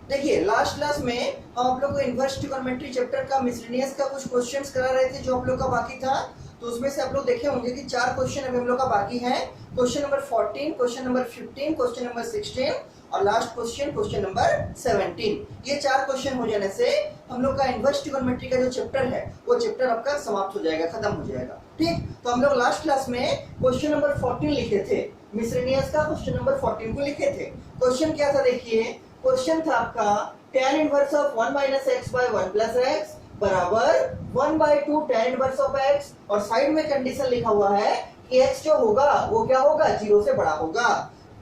देखिए last class में हम आप लोग को इनवर्स ट्रिगोनोमेट्री चैप्टर का मिसलेनियस का कुछ क्वेश्चंस करा रहे थे जो आप लोग का बाकी था। तो उसमें से आप लोग देखे होंगे कि 4 क्वेश्चन अभी हम लोग का बाकी है। Question number 14, question number 15, question number 16 और लास्ट क्वेश्चन क्वेश्चन नंबर 17। ये 4 क्वेश्चन हो जाने से हम लोग का इनवर्स ट्रिगोनोमेट्री का जो चैप्टर है वो चैप्टर आपका समाप्त हो जाएगा, खत्म हो जाएगा। ठीक, तो हम लोग लास्ट क्लास में क्वेश्चन नंबर 14 लिखे थे, मिसलेनियस का क्वेश्चन नंबर 14 को लिखे थे। क्वेश्चन क्या था देखिए, क्वेश्चन था आपका tan inverse of 1 minus x by 1 plus x बराबर 1/2 tan इनवर्स ऑफ x, और साइड में कंडीशन लिखा हुआ है कि x जो होगा वो क्या होगा, 0 से बड़ा होगा।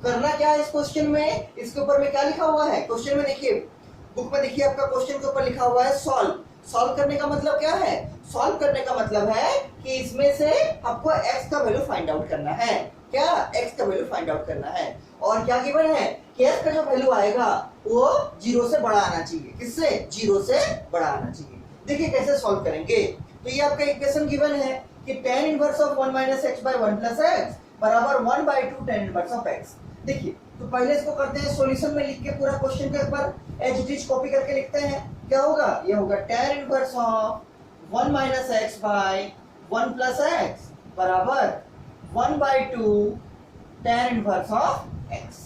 करना क्या है इस क्वेश्चन में, इसके ऊपर में क्या लिखा हुआ है क्वेश्चन में, देखिए बुक में देखिए आपका क्वेश्चन के ऊपर लिखा हुआ है सॉल्व। सॉल्व करने का मतलब क्या है, सॉल्व करने का मतलब है कि इसमें से आपको x का वैल्यू फाइंड आउट करना है। क्या, x का वैल्यू फाइंड आउट करना है। और क्या गिवन है कि x का जो वैल्यू आएगा वो 0 से बड़ा आना चाहिए। किससे, 0 से बड़ा आना चाहिए। देखिए कैसे सॉल्व करेंगे। तो ये आपका इक्वेशन गिवन है कि tan inverse of 1 minus x by 1 plus x बराबर 1/2 tan इनवर्स ऑफ x। देखिए तो पहले इसको करते हैं सॉल्यूशन में लिख के, पूरा क्वेश्चन के ऊपर एज इट इज कॉपी करके लिखते हैं। क्या होगा, ये होगा tan inverse of 1 minus x by 1 plus x बराबर 1/2 tan इनवर्स ऑफ x।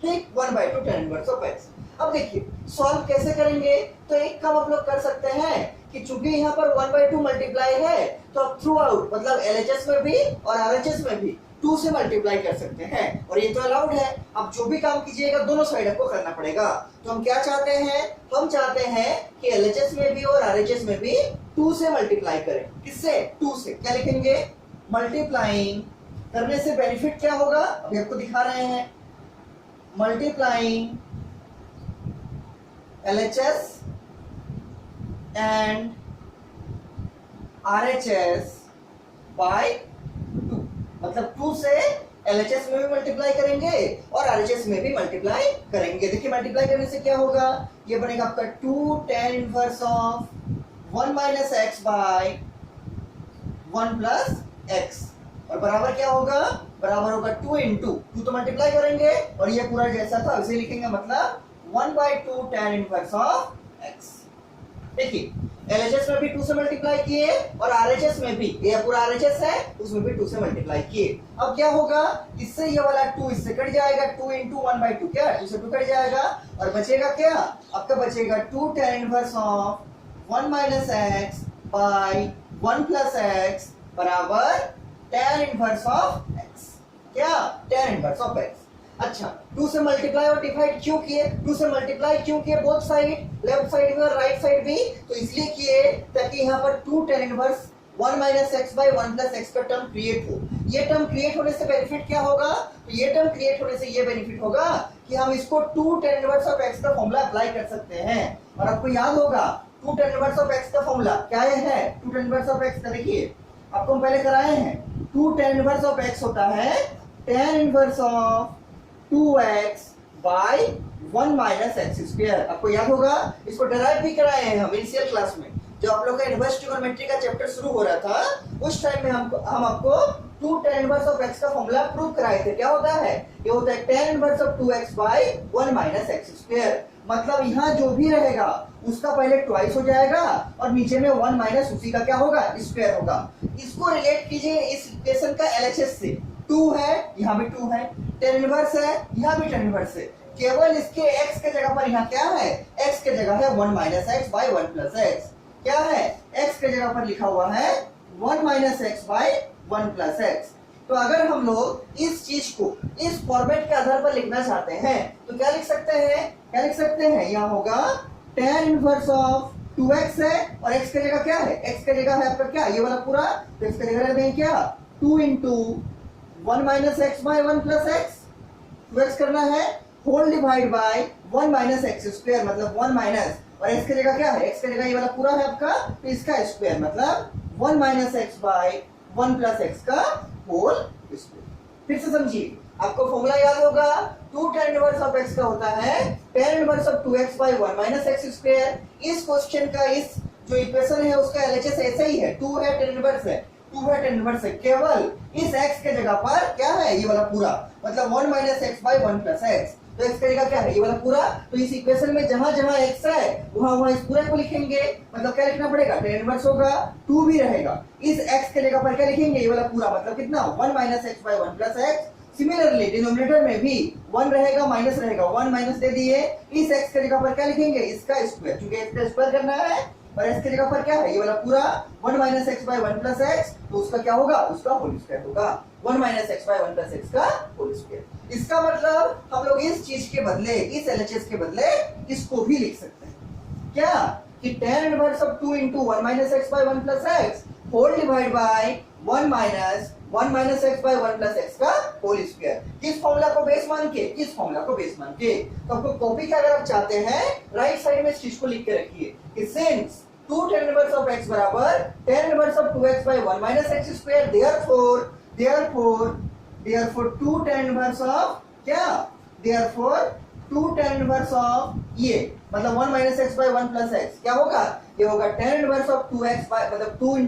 ठीक, 1/2 tan इनवर्स ऑफ x। अब देखिए सॉल्व कैसे करेंगे, तो एक काम आप लोग कर सकते हैं कि चूंकि यहाँ पर 1/2 मल्टीप्लाई है तो आप थ्रू आउट मतलब LHS में भी और RHS में भी 2 से मल्टीप्लाई कर सकते हैं, और ये तो अलाउड है। आप जो भी काम कीजिएगा दोनों साइड आपको करना पड़ेगा। तो हम क्या चाहते हैं, हम चाहते हैं कि LHS में भी और RHS में भी 2 से मल्टीप्लाई करें। किससे, 2 से। क्या लिखेंगे, मल्टीप्लाइंग करने से बेनिफिट क्या होगा, अभी आपको दिखा रहे हैं। Multiplying LHS and RHS by 2, मतलब 2 से LHS में भी मल्टीप्लाई करेंगे और RHS में भी मल्टीप्लाई करेंगे। देखिए मल्टीप्लाई करने से क्या होगा, ये बनेगा आपका 2 tan inverse of 1 minus x by 1 plus x, और बराबर क्या होगा, बराबर होगा 2 इंटू 2 तो मल्टीप्लाई करेंगे और ये पूरा जैसा था वैसे लिखेंगे, मतलब 1/2 tan इनवर्स ऑफ x। देखिए LHS में भी 2 से मल्टीप्लाई किए और RHS में भी, ये पूरा RHS है उसमें भी 2 से मल्टीप्लाई किए। अब क्या होगा, इससे ये वाला 2 इससे कट जाएगा, 2 इंटू 1/2 क्या 2 से 2 कट जाएगा, और बचेगा क्या, आपका बचेगा 2 tan inverse of 1 minus x by 1 plus x बराबर tan इनवर्स ऑफ x। क्या, tan इनवर्स ऑफ x। अच्छा 2 से मल्टीप्लाई और डिवाइड क्यों किए, 2 से मल्टीप्लाई क्यों किए, बोथ साइड, लेफ्ट साइड भी और राइट साइड भी, तो इसलिए किए ताकि यहाँ पर 2 tan inverse 1 minus x by 1 plus x का टर्म क्रिएट हो। ये टर्म क्रिएट होने से बेनिफिट क्या होगा, तो ये टर्म क्रिएट होने से ये बेनिफिट होगा कि हम इसको 2 tan इनवर्स ऑफ x का फॉर्मूला अप्लाई कर सकते हैं। और आपको याद होगा 2 tan इनवर्स ऑफ x का फॉर्मूला क्या है, 2 tan इनवर्स ऑफ x का देखिए आपको हम पहले कराए हैं। 2 tan इनवर्स ऑफ x होता है tan inverse of 2x by 1 minus x square. आपको याद होगा, इसको डेराइव भी कराए हैं हम इनिशियल क्लास में, जब आप लोग का इनवर्स ट्रिगोनोमेट्री का चैप्टर शुरू हो रहा था उस टाइम में हम आपको 2 tan इनवर्स ऑफ x का फॉर्मूला प्रूव कराए थे। क्या होता है, ये होता है tan inverse of 2x by 1 minus x square. मतलब यहाँ जो भी रहेगा उसका पहले ट्वाइस हो जाएगा और नीचे में 1 माइनस उसी का क्या होगा, स्क्वायर होगा। इसको रिलेट कीजिए इस इक्वेशन का LHS से, 2 है यहाँ भी 2 है, tan इनवर्स है यहाँ भी tan इनवर्स है, केवल इसके x के जगह पर यहाँ क्या है, x के जगह है 1 minus x by 1 plus x. क्या है, x के जगह पर लिखा हुआ है 1 minus x by 1 plus x. तो अगर हम लोग इस चीज को इस फॉर्मेट के आधार पर लिखना चाहते हैं तो क्या लिख सकते हैं, क्या लिख सकते हैं, यहाँ होगा tan इनवर्स ऑफ 2x है और x के जगह क्या है, x के जगह है आपका क्या, ये वाला पूरा, तो x के जगह रख देंगे क्या 2 into 1 minus x by 1 plus x, 2x करना है whole divide by 1 minus x square, मतलब 1 माइनस, और x की जगह क्या है, x की जगह ये वाला पूरा है आपका, तो इसका स्क्वायर मतलब 1 minus x by 1 plus x का होल स्क्वायर। फिर से समझिए, आपको फॉर्मूला याद होगा, 2 tan इनवर्स ऑफ x का होता है tan inverse of 2x by 1 minus x square. इस क्वेश्चन का इस जो इक्वेशन है उसका LHS ऐसा ही है, 2 है tan इनवर्स है, 2 है tan इनवर्स है, केवल इस x के जगह पर क्या है, ये वाला पूरा, मतलब 1 minus x by 1 plus x. तो x करेगा क्या है, ये वाला पूरा। तो इस इक्वेशन में जहां जहां x है वहां वहां इस पूरे को लिखेंगे, मतलब क्या लिखना पड़ेगा, tan इनवर्स होगा, 2 भी रहेगा, इस x के जगह पर क्या लिखेंगे, ये वाला पूरा, मतलब कितना 1 - x by 1 + x। Similarly denominator में भी 1 रहेगा, माइनस रहेगा, 1 माइनस दे दिए, इस x के जगह पर क्या लिखेंगे, इसका स्क्वायर, क्योंकि x का स्क्वायर करना है, और x के जगह पर क्या है, ये वाला पूरा 1 - x by 1 + x, तो उसका क्या होगा, उसका होल स्क्वायर होगा, 1 - x by 1 + x का होल स्क्वायर। इसका मतलब हम लोग इस चीज के बदले, इस LHS के बदले इसको भी लिख सकते हैं, क्या, कि tan inverse of 2 * 1 - x by 1 + x whole divide by 1 - x by 1 + x का होल स्क्वायर। किस फॉर्मूला को बेस मान के, किस फॉर्मूला को बेस मान के। तो आपको कॉपी का अगर आप चाहते हैं, राइट साइड में इस चीज को लिख के रखिए कि since 2 tan inverse of x बराबर tan inverse of 2x by 1 - x square, therefore 2 tan inverse of क्या, therefore 2 tan इनवर्स ऑफ ये मतलब 1 - x by 1 + x क्या होगा, ये होगा tan inverse of 2x by मतलब 2 *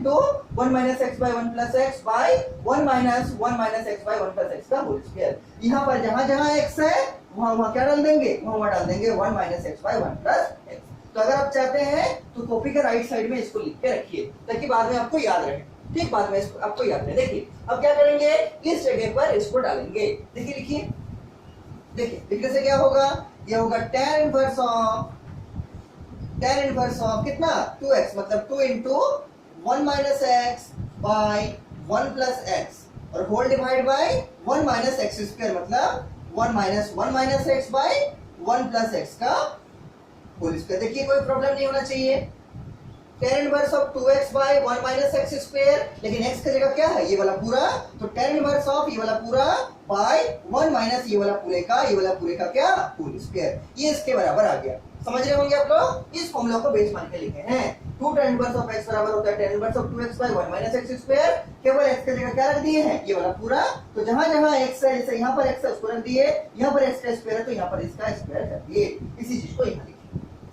1 - x by 1 + x by 1 - 1 - x by 1 + x का होल स्क्वायर। यहाँ पर जहां जहां x है वहां वहां क्या डाल देंगे, वहां डाल देंगे 1 - x by 1 + x। तो अगर आप चाहते हैं तो कॉपी के राइट साइड में इसको लिख के रखिए ताकि बाद में आपको याद रहे, ठीक, बाद में इसको आपको याद रहे। देखिए अब क्या करेंगे, इस जगह पर इसको डालेंगे, देखिए लिखिए, देखिए लिखने से क्या होगा, ये होगा tan इनवर्स ऑफ कितना 2x, मतलब 2 * 1 - x by 1 + x और whole divide by 1 - x square, मतलब 1 - 1 - x by 1 + x का होल स्क्वायर। देखिए कोई प्रॉब्लम नहीं होना चाहिए, tan inverse of 2x by 1 - x square, लेकिन x की जगह क्या है, ये वाला पूरा, तो tan इनवर्स ऑफ ये वाला पूरा by 1 - ये वाला पूरे का क्या, होल स्क्वायर, ये इसके बराबर आ गया। समझ रहे होंगे आप लोग, इस फॉर्मूला को बेस मान के लिखे हैं। 2 tan इनवर्स ऑफ x बराबर होता है tan inverse of 2x by 1 - x square, केवल x की जगह क्या रख दिए हैं, ये वाला पूरा, तो जहां जहां x है, जैसे यहाँ पर x है उसको रख दिए, यहाँ पर x का स्क्वायर है तो यहाँ पर इसका स्क्वायर कर दिए, इसी चीज को यहाँ लिखिए।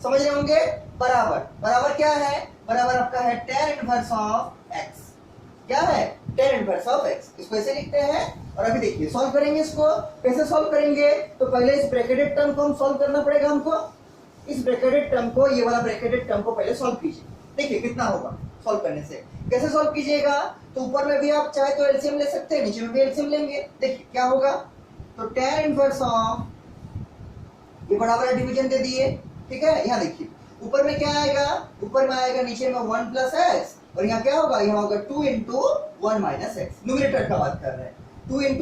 समझ रहे होंगे, बराबर क्या है, बराबर आपका है tan इनवर्स ऑफ x, क्या है, tan इनवर्स ऑफ x, इसको ऐसे लिखते हैं। और अभी देखिए सॉल्व करेंगे, इसको कैसे सॉल्व करेंगे, तो पहले इस ब्रैकेटेड टर्म को हम सॉल्व करना पड़ेगा हमको, इस ब्रैकेटेड टर्म को, ये वाला ब्रैकेटेड टर्म को पहले सॉल्व कीजिए, देखिए कितना होगा सॉल्व करने से। कैसे सॉल्व कीजिएगा, तो ऊपर में भी आप चाहे तो एलसीएम ले सकते हैं, नीचे में भी एलसीएम लेंगे, देखिए क्या होगा, तो tan इनवर्स ऑफ ये बड़ा वाला डिवीजन दे दिए, ठीक है, यहाँ देखिए ऊपर में क्या आएगा, ऊपर में आएगा नीचे में 1 + x, और यहाँ क्या होगा, यहाँ होगा 2 * 1 - x, न्यूमरेटर का बात कर रहे हैं, 2 * 1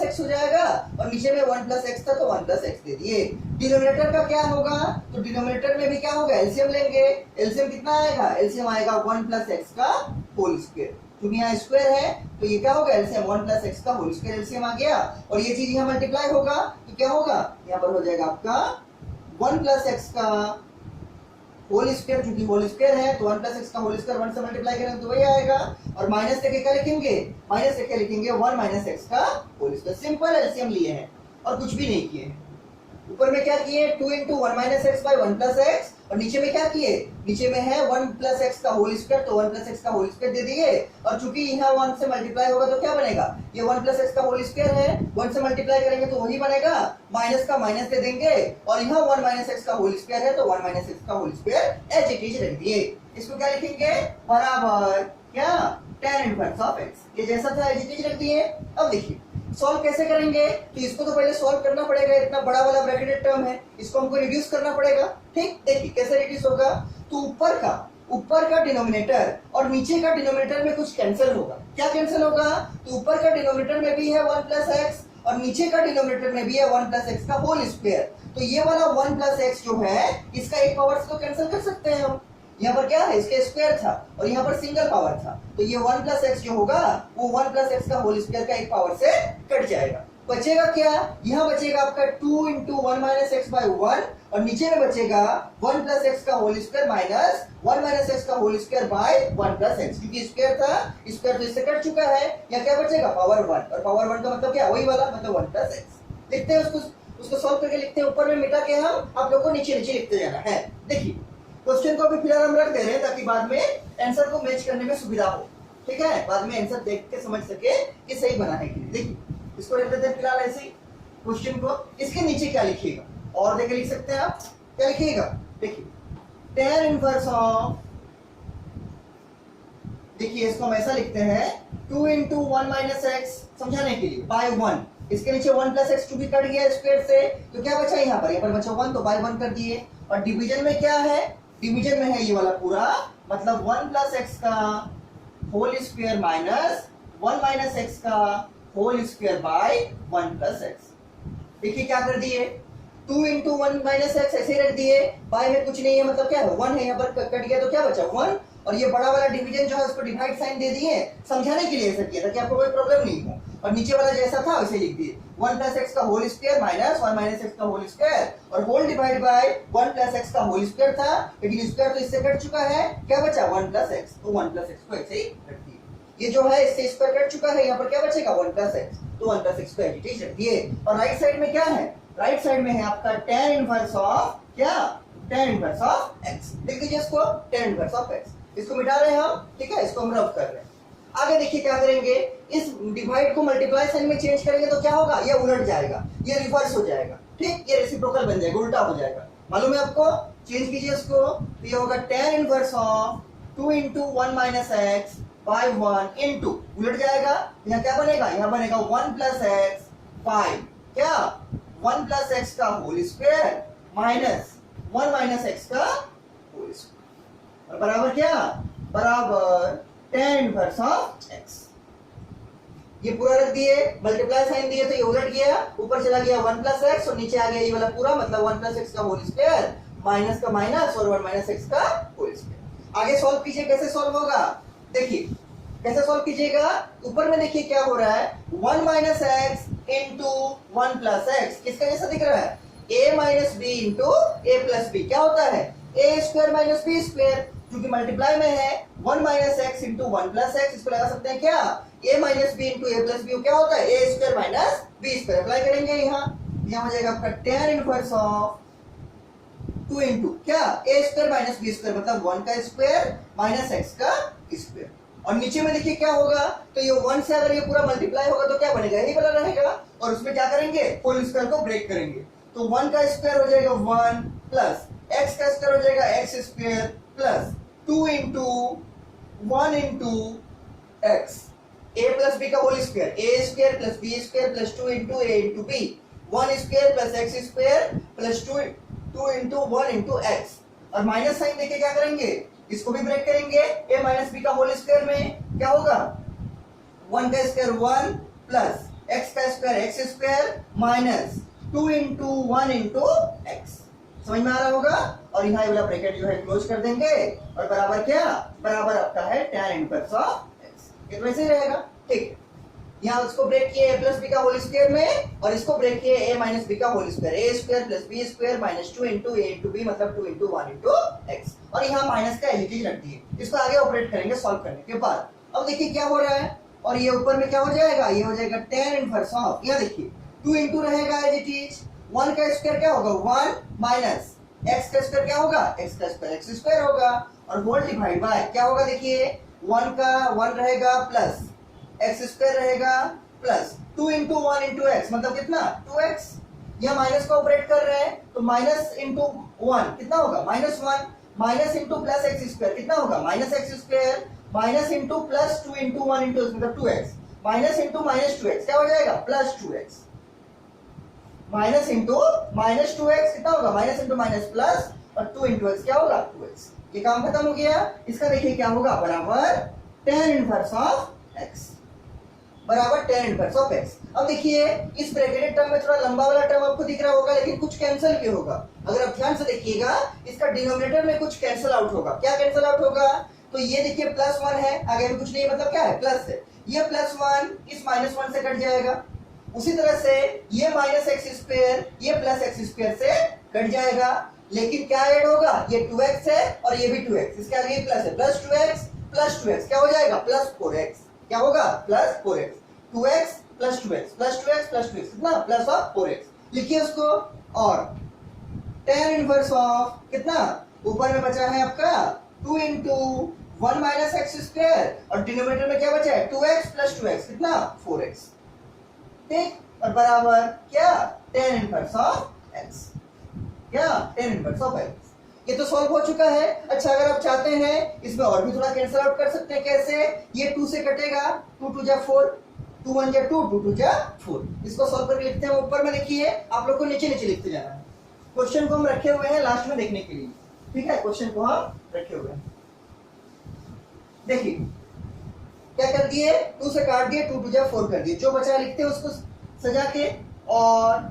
- x हो जाएगा, और नीचे में 1 + x था तो 1 + x दे दिए। डिनोमिनेटर का क्या होगा, तो डिनोमिनेटर में भी क्या होगा, एलसीएम लेंगे, एलसीएम कितना आएगा, एलसीएम आएगा 1 + x का होल स्क्वायर, क्योंकि यहाँ स्क्वायर है तो ये क्या होगा, एलसीएम 1 + x का होल स्क्वायर एलसीएम आ गया, और ये चीज यहाँ मल्टीप्लाई होगा तो क्या होगा, यहाँ पर हो जाएगा आपका 1 + x का होल स्क्वायर, क्योंकि होल स्क्वायर है तो 1 + x का होल स्क्वायर 1 से मल्टीप्लाई करेंगे तो वही आएगा, और माइनस लेके क्या लिखेंगे, माइनस लेके लिखेंगे 1 - x का होल स्क्वायर। सिंपल एलसीएम लिए हैं और कुछ भी नहीं किए हैं। ऊपर में क्या किए, 2 * 1 - x by 1 + x, और नीचे में क्या किए, नीचे में है 1 + x का होल स्क्वायर, तो 1 + x का होल स्क्वायर दे दिए, और चूंकि यहाँ 1 से मल्टीप्लाई होगा तो क्या बनेगा, ये 1 + x का होल स्क्वायर है, 1 से मल्टीप्लाई करेंगे तो वही बनेगा, माइनस का माइनस दे देंगे, और यहाँ 1 - x का होल स्क्वायर है तो 1 - x का whole square as it is रख दिए। इसको क्या लिखेंगे, बराबर क्या, tan इनवर्स ऑफ x, ये जैसा था एज इट इज रख दिए। अब देखिए सॉल्व कैसे करेंगे, तो इसको तो पहले सॉल्व करना पड़ेगा, इतना बड़ा वाला ब्रैकेटेड टर्म है, इसको हमको रिड्यूस करना पड़ेगा, ठीक, देखिए कैसे रिड्यूस होगा, तो ऊपर का डिनोमिनेटर और नीचे का डिनोमिनेटर में कुछ कैंसिल होगा, क्या कैंसिल होगा, तो ऊपर का डिनोमिनेटर में भी है 1 + x और नीचे का डिनोमिनेटर में भी है 1 + x का होल स्क्वायर, तो ये वाला 1 + x जो है इसका एक पावर से तो कैंसिल कर सकते हैं हम, यहाँ पर क्या है, इसके स्क्वायर था और यहाँ पर सिंगल पावर था, तो ये 1 + x जो होगा वो 1 + x का होल स्क्वायर का एक पावर से कट जाएगा, बचेगा क्या, यहाँ बचेगा आपका 2 * 1 - x by 1, और नीचे में बचेगा 1 + x का होल स्क्वायर माइनस 1 - x का होल स्क्वायर बाय 1 + x, क्योंकि स्क्वायर था, स्क्वायर तो इससे कट चुका है, यहाँ क्या बचेगा, पावर 1, और पावर 1 का मतलब क्या, वही वाला, मतलब 1 + x। लिखते हैं उसको सॉल्व करके लिखते हैं, ऊपर में मिटा के हम आप लोग को नीचे लिखते जाना है। देखिए क्वेश्चन को अभी फिलहाल हम रख दे रहे हैं ताकि बाद में आंसर को मैच करने में सुविधा हो, ठीक है, बाद में आंसर देख के समझ सके कि सही बना है कि नहीं। देखिए इसको रख देते हैं फिलहाल ऐसे ही, क्वेश्चन को, इसके नीचे क्या लिखिएगा और देखे लिख सकते हैं आप, क्या लिखिएगा, देखिए tan इनवर्स ऑफ, देखिए इसको हम ऐसा लिखते हैं 2 इंटू 1 माइनस एक्स, समझाने के लिए बाय 1, इसके नीचे 1 प्लस एक्स 2 भी कट गया स्क्वायर से, तो क्या बचा यहाँ पर बचा 1, तो बाय 1 कर दिए। और डिवीजन में क्या है, डिवीजन में है ये वाला पूरा, मतलब 1 प्लस एक्स का whole square minus 1 minus x का whole square by 1 plus X. देखिए क्या कर दिए, 2 इंटू 1 माइनस एक्स ऐसे ही रख दिए, बाय में कुछ नहीं है मतलब क्या है 1 है, यहाँ पर कट गया तो क्या बचा 1, और ये बड़ा वाला डिवीजन जो है उसको डिवाइड साइन दे दिए, समझाने के लिए ऐसा किया ताकि आपको कोई प्रॉब्लम नहीं हो, और नीचे वाला जैसा था वैसे लिख दिए 1 प्लस एक्स का whole square minus 1 minus x का होल स्क्वायर, और whole divide by 1 plus x का होल स्क्वायर था, लेकिन स्क्वायर तो इससे कट चुका है, क्या बचा 1 प्लस एक्स, तो 1 प्लस एक्स को ऐसे ही रख दिए। ये जो है इससे स्क्वायर कट चुका है, यहाँ पर क्या बचेगा 1 प्लस एक्स, तो 1 प्लस एक्स को एज इट इज रख दिए। और राइट साइड में क्या है, राइट साइड में है आपका tan इनवर्स ऑफ क्या, tan इनवर्स ऑफ x, लिख दीजिए इसको tan इनवर्स ऑफ x, इसको मिटा रहे हैं हम, ठीक है, इसको हम रब कर रहे हैं। आगे देखिए क्या करेंगे, इस डिवाइड को मल्टीप्लाई साइन में चेंज करेंगे तो क्या होगा, ये उलट जाएगा, ये रिवर्स हो जाएगा, ठीक, ये रेसिप्रोकल बन जाएगा, उल्टा हो जाएगा, मालूम है आपको, चेंज कीजिए इसको, तो ये होगा tan inverse of 2 into 1 minus x by 1 into, उलट जाएगा, यहाँ क्या बनेगा, यहाँ बनेगा 1 प्लस एक्स बाय क्या 1 प्लस एक्स का whole square minus 1 minus x का होल स्क्वायर, और बराबर क्या, बराबर tan इनवर्स ऑफ x। ये पूरा रख दिए, मल्टीप्लाई साइन दिए तो ये उलट गया, ऊपर चला गया 1 प्लस एक्स और नीचे आ गया ये वाला पूरा, मतलब 1 प्लस एक्स का होल स्क्वायर माइनस का माइनस और 1 माइनस एक्स का होल स्क्वायर। आगे सॉल्व कीजिए, कैसे सॉल्व होगा, देखिए कैसे सॉल्व कीजिएगा, ऊपर में देखिए क्या हो रहा है 1 minus X into 1 plus X, किसका जैसा दिख रहा है, a minus B into A plus B, क्या होता है A square minus B square, क्योंकि मल्टीप्लाई में है 1 minus X into 1 plus X, इसको लगा सकते हैं क्या a minus B into A plus B, क्या होता है A square minus B square, apply करेंगे यहाँ हो जाएगा आपका tan इनवर्स ऑफ 2 इंटू क्या ए स्क्वायर माइनस बी स्क्वायर, मतलब 1 का स्क्वायर माइनस एक्स का स्क्वायर, और नीचे में देखिए क्या होगा, तो ये 1 से अगर ये पूरा मल्टीप्लाई होगा तो क्या बनेगा, यही वाला रहेगा, और उसमें क्या करेंगे होल स्क्वायर को ब्रेक करेंगे, तो 1 का स्क्वायर हो जाएगा 1 प्लस x का स्क्वायर हो जाएगा x square plus 2 into 1 into x, a plus b का whole square, a square plus b square plus 2 into a into b, 1 square plus x square plus 2 into 1 into x, और minus sign देके क्या करेंगे, इसको भी break करेंगे, a minus b का whole square में क्या होगा 1 का स्क्वायर 1 प्लस x का square x square minus 2 into 1 into x, समझ में आ रहा होगा, और यहाँ ये वाला ब्रैकेट जो है क्लोज कर देंगे, और बराबर क्या, बराबर आपका है tan इनवर्स ऑफ x, ये वैसे ही रहेगा, ठीक, यहाँ उसको ब्रेक किए a प्लस बी का होल स्क्वायर में, और इसको ब्रेक किए a माइनस बी का whole square, a square plus b square minus 2 into a into b, मतलब 2 इंटू 1 इंटू x, और यहाँ माइनस का एलिटी रख दिए, इसको आगे ऑपरेट करेंगे सॉल्व करने के बाद। अब देखिए क्या हो रहा है, और ये ऊपर में क्या हो जाएगा, ये हो जाएगा tan इनवर्स ऑफ, यहाँ देखिए 2 इंटू रहेगा एज इट इज, 1 का स्क्वायर क्या होगा 1 माइनस x का स्क्वायर क्या होगा x का स्क्वायर x स्क्वायर होगा, और होल डिवाइड बाय क्या होगा, देखिए 1 का 1 रहेगा प्लस x स्क्वायर रहेगा प्लस 2 इंटू 1 इंटू x, मतलब कितना 2x, यहाँ माइनस को ऑपरेट कर रहे हैं तो माइनस इंटू 1 कितना होगा -1, minus into plus x square कितना होगा minus x square, minus into plus 2 into 1 into मतलब 2x, minus into minus 2x क्या हो जाएगा plus 2x, minus into minus 2x कितना होगा माइनस इंटू माइनस प्लस, और 2 इंटू एक्स क्या होगा 2x, ये काम खत्म हो गया। इसका देखिए क्या होगा, बराबर tan इनवर्स ऑफ x, बराबर tan इनवर्स ऑफ x। अब देखिए इस ब्रैकेटेड टर्म में थोड़ा लंबा वाला टर्म आपको दिख रहा होगा, लेकिन कुछ कैंसिल भी होगा, अगर आप ध्यान से देखिएगा इसका डिनोमिनेटर में कुछ कैंसिल आउट होगा, क्या कैंसिल आउट होगा, तो ये देखिए +1 है, आगे में कुछ नहीं, मतलब क्या है प्लस है, ये +1 इस -1 से कट जाएगा, उसी तरह से ये माइनस एक्स स्क्वायर ये प्लस एक्स स्क्वायर से कट जाएगा, लेकिन क्या ऐड होगा, ये 2x है और ये भी 2x, इसके आगे प्लस है, प्लस 2x क्या हो जाएगा +4x, क्या होगा +4x, 2x plus 2x plus 2x plus 2x कितना प्लस ऑफ 4x, लिखिए उसको, और tan इनवर्स ऑफ कितना ऊपर में बचा है आपका 2 इंटू 1 माइनस एक्स स्क्वायर, और डिनोमिनेटर में क्या बचा है 2x प्लस 2x कितना 4x, ठीक, और बराबर क्या tan इनवर्स ऑफ x, क्या tan इनवर्स ऑफ x। ये तो सॉल्व हो चुका है। अच्छा अगर आप चाहते हैं इसमें और भी थोड़ा कैंसिल आउट कर सकते हैं। कैसे? ये 2 से कटेगा, 2 2 जा 4, 2 1 जा 2, 2 2 जा 4। इसको सॉल्व करके लिखते हैं। ऊपर में देखिए आप लोग को नीचे नीचे लिखते जाना है। क्वेश्चन को हम रखे हुए हैं लास्ट में देखने के लिए, ठीक है? क्वेश्चन को हम रखे हुए हैं। देखिए क्या कर दिए, 2 से काट दिए, 2 2 जा 4 कर दिए। जो बचा है लिखते हैं उसको सजा के। और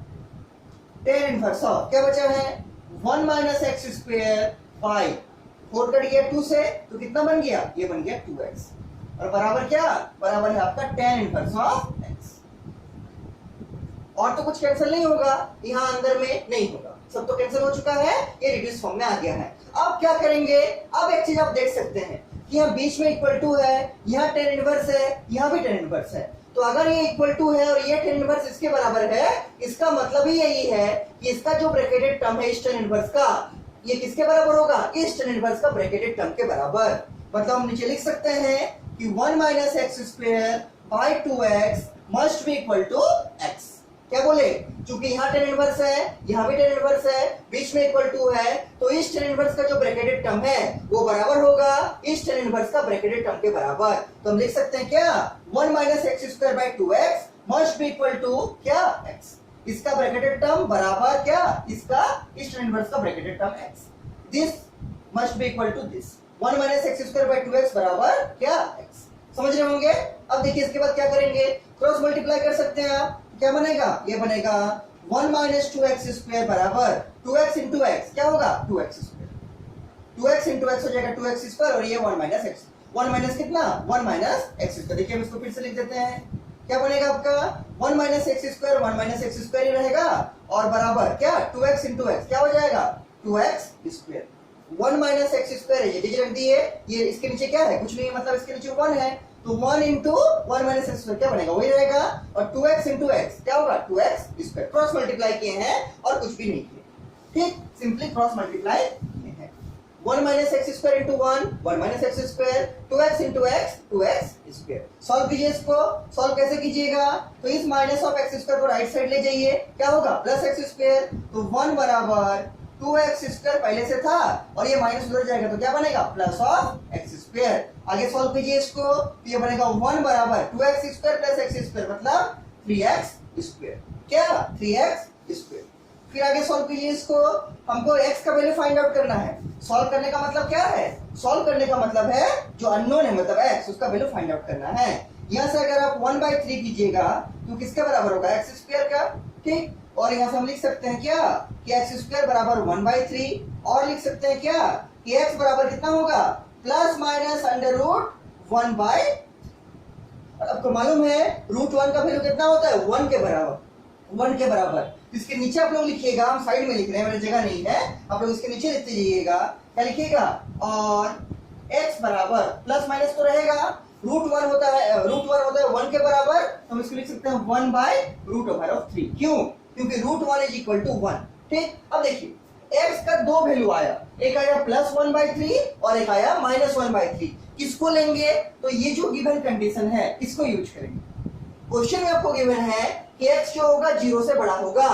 tan इनवर्स ऑफ क्या बचा है 1 minus x square by 4 cut गया 2 से, तो कितना बन गया, ये बन गया 2x। और बराबर क्या, बराबर है आपका tan इनवर्स ऑफ x। और तो कुछ कैंसिल नहीं होगा, यहाँ अंदर में नहीं होगा, सब तो कैंसिल हो चुका है, ये रिड्यूस फॉर्म में आ गया है। अब क्या करेंगे, अब एक चीज आप देख सकते हैं कि यहाँ बीच में इक्वल टू है, यहाँ tan इनवर्स है, यहाँ भी tan इनवर्स है। तो अगर ये इक्वल टू है और ये tan इनवर्स इसके बराबर है, इसका मतलब ही यही है कि इसका जो ब्रैकेटेड टर्म है इस tan इनवर्स का, ये किसके बराबर होगा, इस tan इनवर्स का ब्रैकेटेड टर्म के बराबर। मतलब हम नीचे लिख सकते हैं कि 1 minus x square by 2x must be equal to x। क्या बोले, चूंकि यहाँ tan इनवर्स है, यहाँ भी tan इनवर्स है, बीच में इक्वल टू है, तो इस tan इनवर्स का जो ब्रैकेटेड टर्म है वो बराबर होगा इस tan इनवर्स का ब्रैकेटेड टर्म के बराबर। तो हम लिख सकते हैं क्या 1 minus x square by 2x must be equal to क्या x। इसका ब्रैकेटेड टर्म बराबर क्या, इसका इस tan इनवर्स का bracketed term x। This must be equal to this 1 minus x square by 2x बराबर क्या x। समझ रहे होंगे। अब देखिए इसके बाद क्या करेंगे, क्रॉस मल्टीप्लाई कर सकते हैं आप। क्या बनेगा, ये बनेगा 1 माइनस 2x स्क्वायर बराबर 2x इंटू एक्स, क्या होगा 2x square, 2x into x हो जाएगा 2x स्क्वायर, और ये 1 माइनस एक्स, 1 माइनस कितना 1 माइनस एक्स स्क्वायर। देखिए हम इसको फिर से लिख देते हैं। क्या बनेगा आपका 1 minus x square, 1 minus x square ही रहेगा, और बराबर क्या 2x इंटू एक्स, क्या हो जाएगा 2x square. 1 minus x square है, ये डिजिट रख दिए, ये इसके नीचे क्या है, कुछ नहीं, मतलब इसके नीचे 1 है, तो 1 इंटू 1 माइनस एक्स स्क्वायर क्या बनेगा, वही रहेगा, और 2x इंटू एक्स क्या होगा 2x स्क्वायर। क्रॉस मल्टीप्लाई किए हैं और कुछ भी नहीं किए, ठीक, सिंपली क्रॉस मल्टीप्लाई किए हैं। 1 minus x square into 1 minus x square, 2x into x 2x square. Solve कीजिए इसको। सॉल्व कैसे कीजिएगा, तो इस माइनस ऑफ एक्स स्क्वायर को राइट साइड ले जाइए, क्या होगा प्लस एक्स स्क्वायर, तो 1 बराबर 2x स्क्वायर पहले से था और ये माइनस उधर जाएगा, तो क्या बनेगा प्लस ऑफ एक्स स्क्वायर। आगे सॉल्व कीजिए इसको, तो ये बनेगा 1 बराबर 2x square plus x square, मतलब 3x स्क्वायर, क्या 3x स्क्वायर। फिर आगे सॉल्व कीजिए इसको, हमको x का वैल्यू फाइंड आउट करना है। सॉल्व करने का मतलब क्या है, सॉल्व करने का मतलब है जो अननोन है मतलब x, उसका वैल्यू फाइंड आउट करना है। यहाँ से अगर आप 1/3 कीजिएगा तो किसके बराबर होगा x स्क्वायर का, ठीक। और यहाँ से हम लिख सकते हैं क्या कि एक्स स्क्वायर बराबर 1/3, और लिख सकते हैं क्या कि x बराबर कितना होगा प्लस माइनस अंडर रूट 1/। आपको मालूम है रूट 1 का वैल्यू कितना होता है 1 के बराबर, 1 के बराबर। इसके नीचे आप लोग लिखिएगा, हम साइड में लिख रहे हैं, मेरी जगह नहीं है, आप लोग इसके नीचे लिखते जाइएगा, क्या लिखिएगा, और x बराबर प्लस माइनस तो रहेगा, रूट 1 होता है 1 के बराबर, तो हम इसको लिख सकते हैं 1/√3। क्यों, क्योंकि रूट 1 इज इक्वल टू 1, ठीक। अब देखिए x का दो वैल्यू आया, एक आया प्लस 1/3 और एक आया माइनस 1/3। किसको लेंगे, तो ये जो गिवन कंडीशन है इसको यूज करेंगे। क्वेश्चन में आपको गिवन है कि x जो होगा 0 से बड़ा होगा,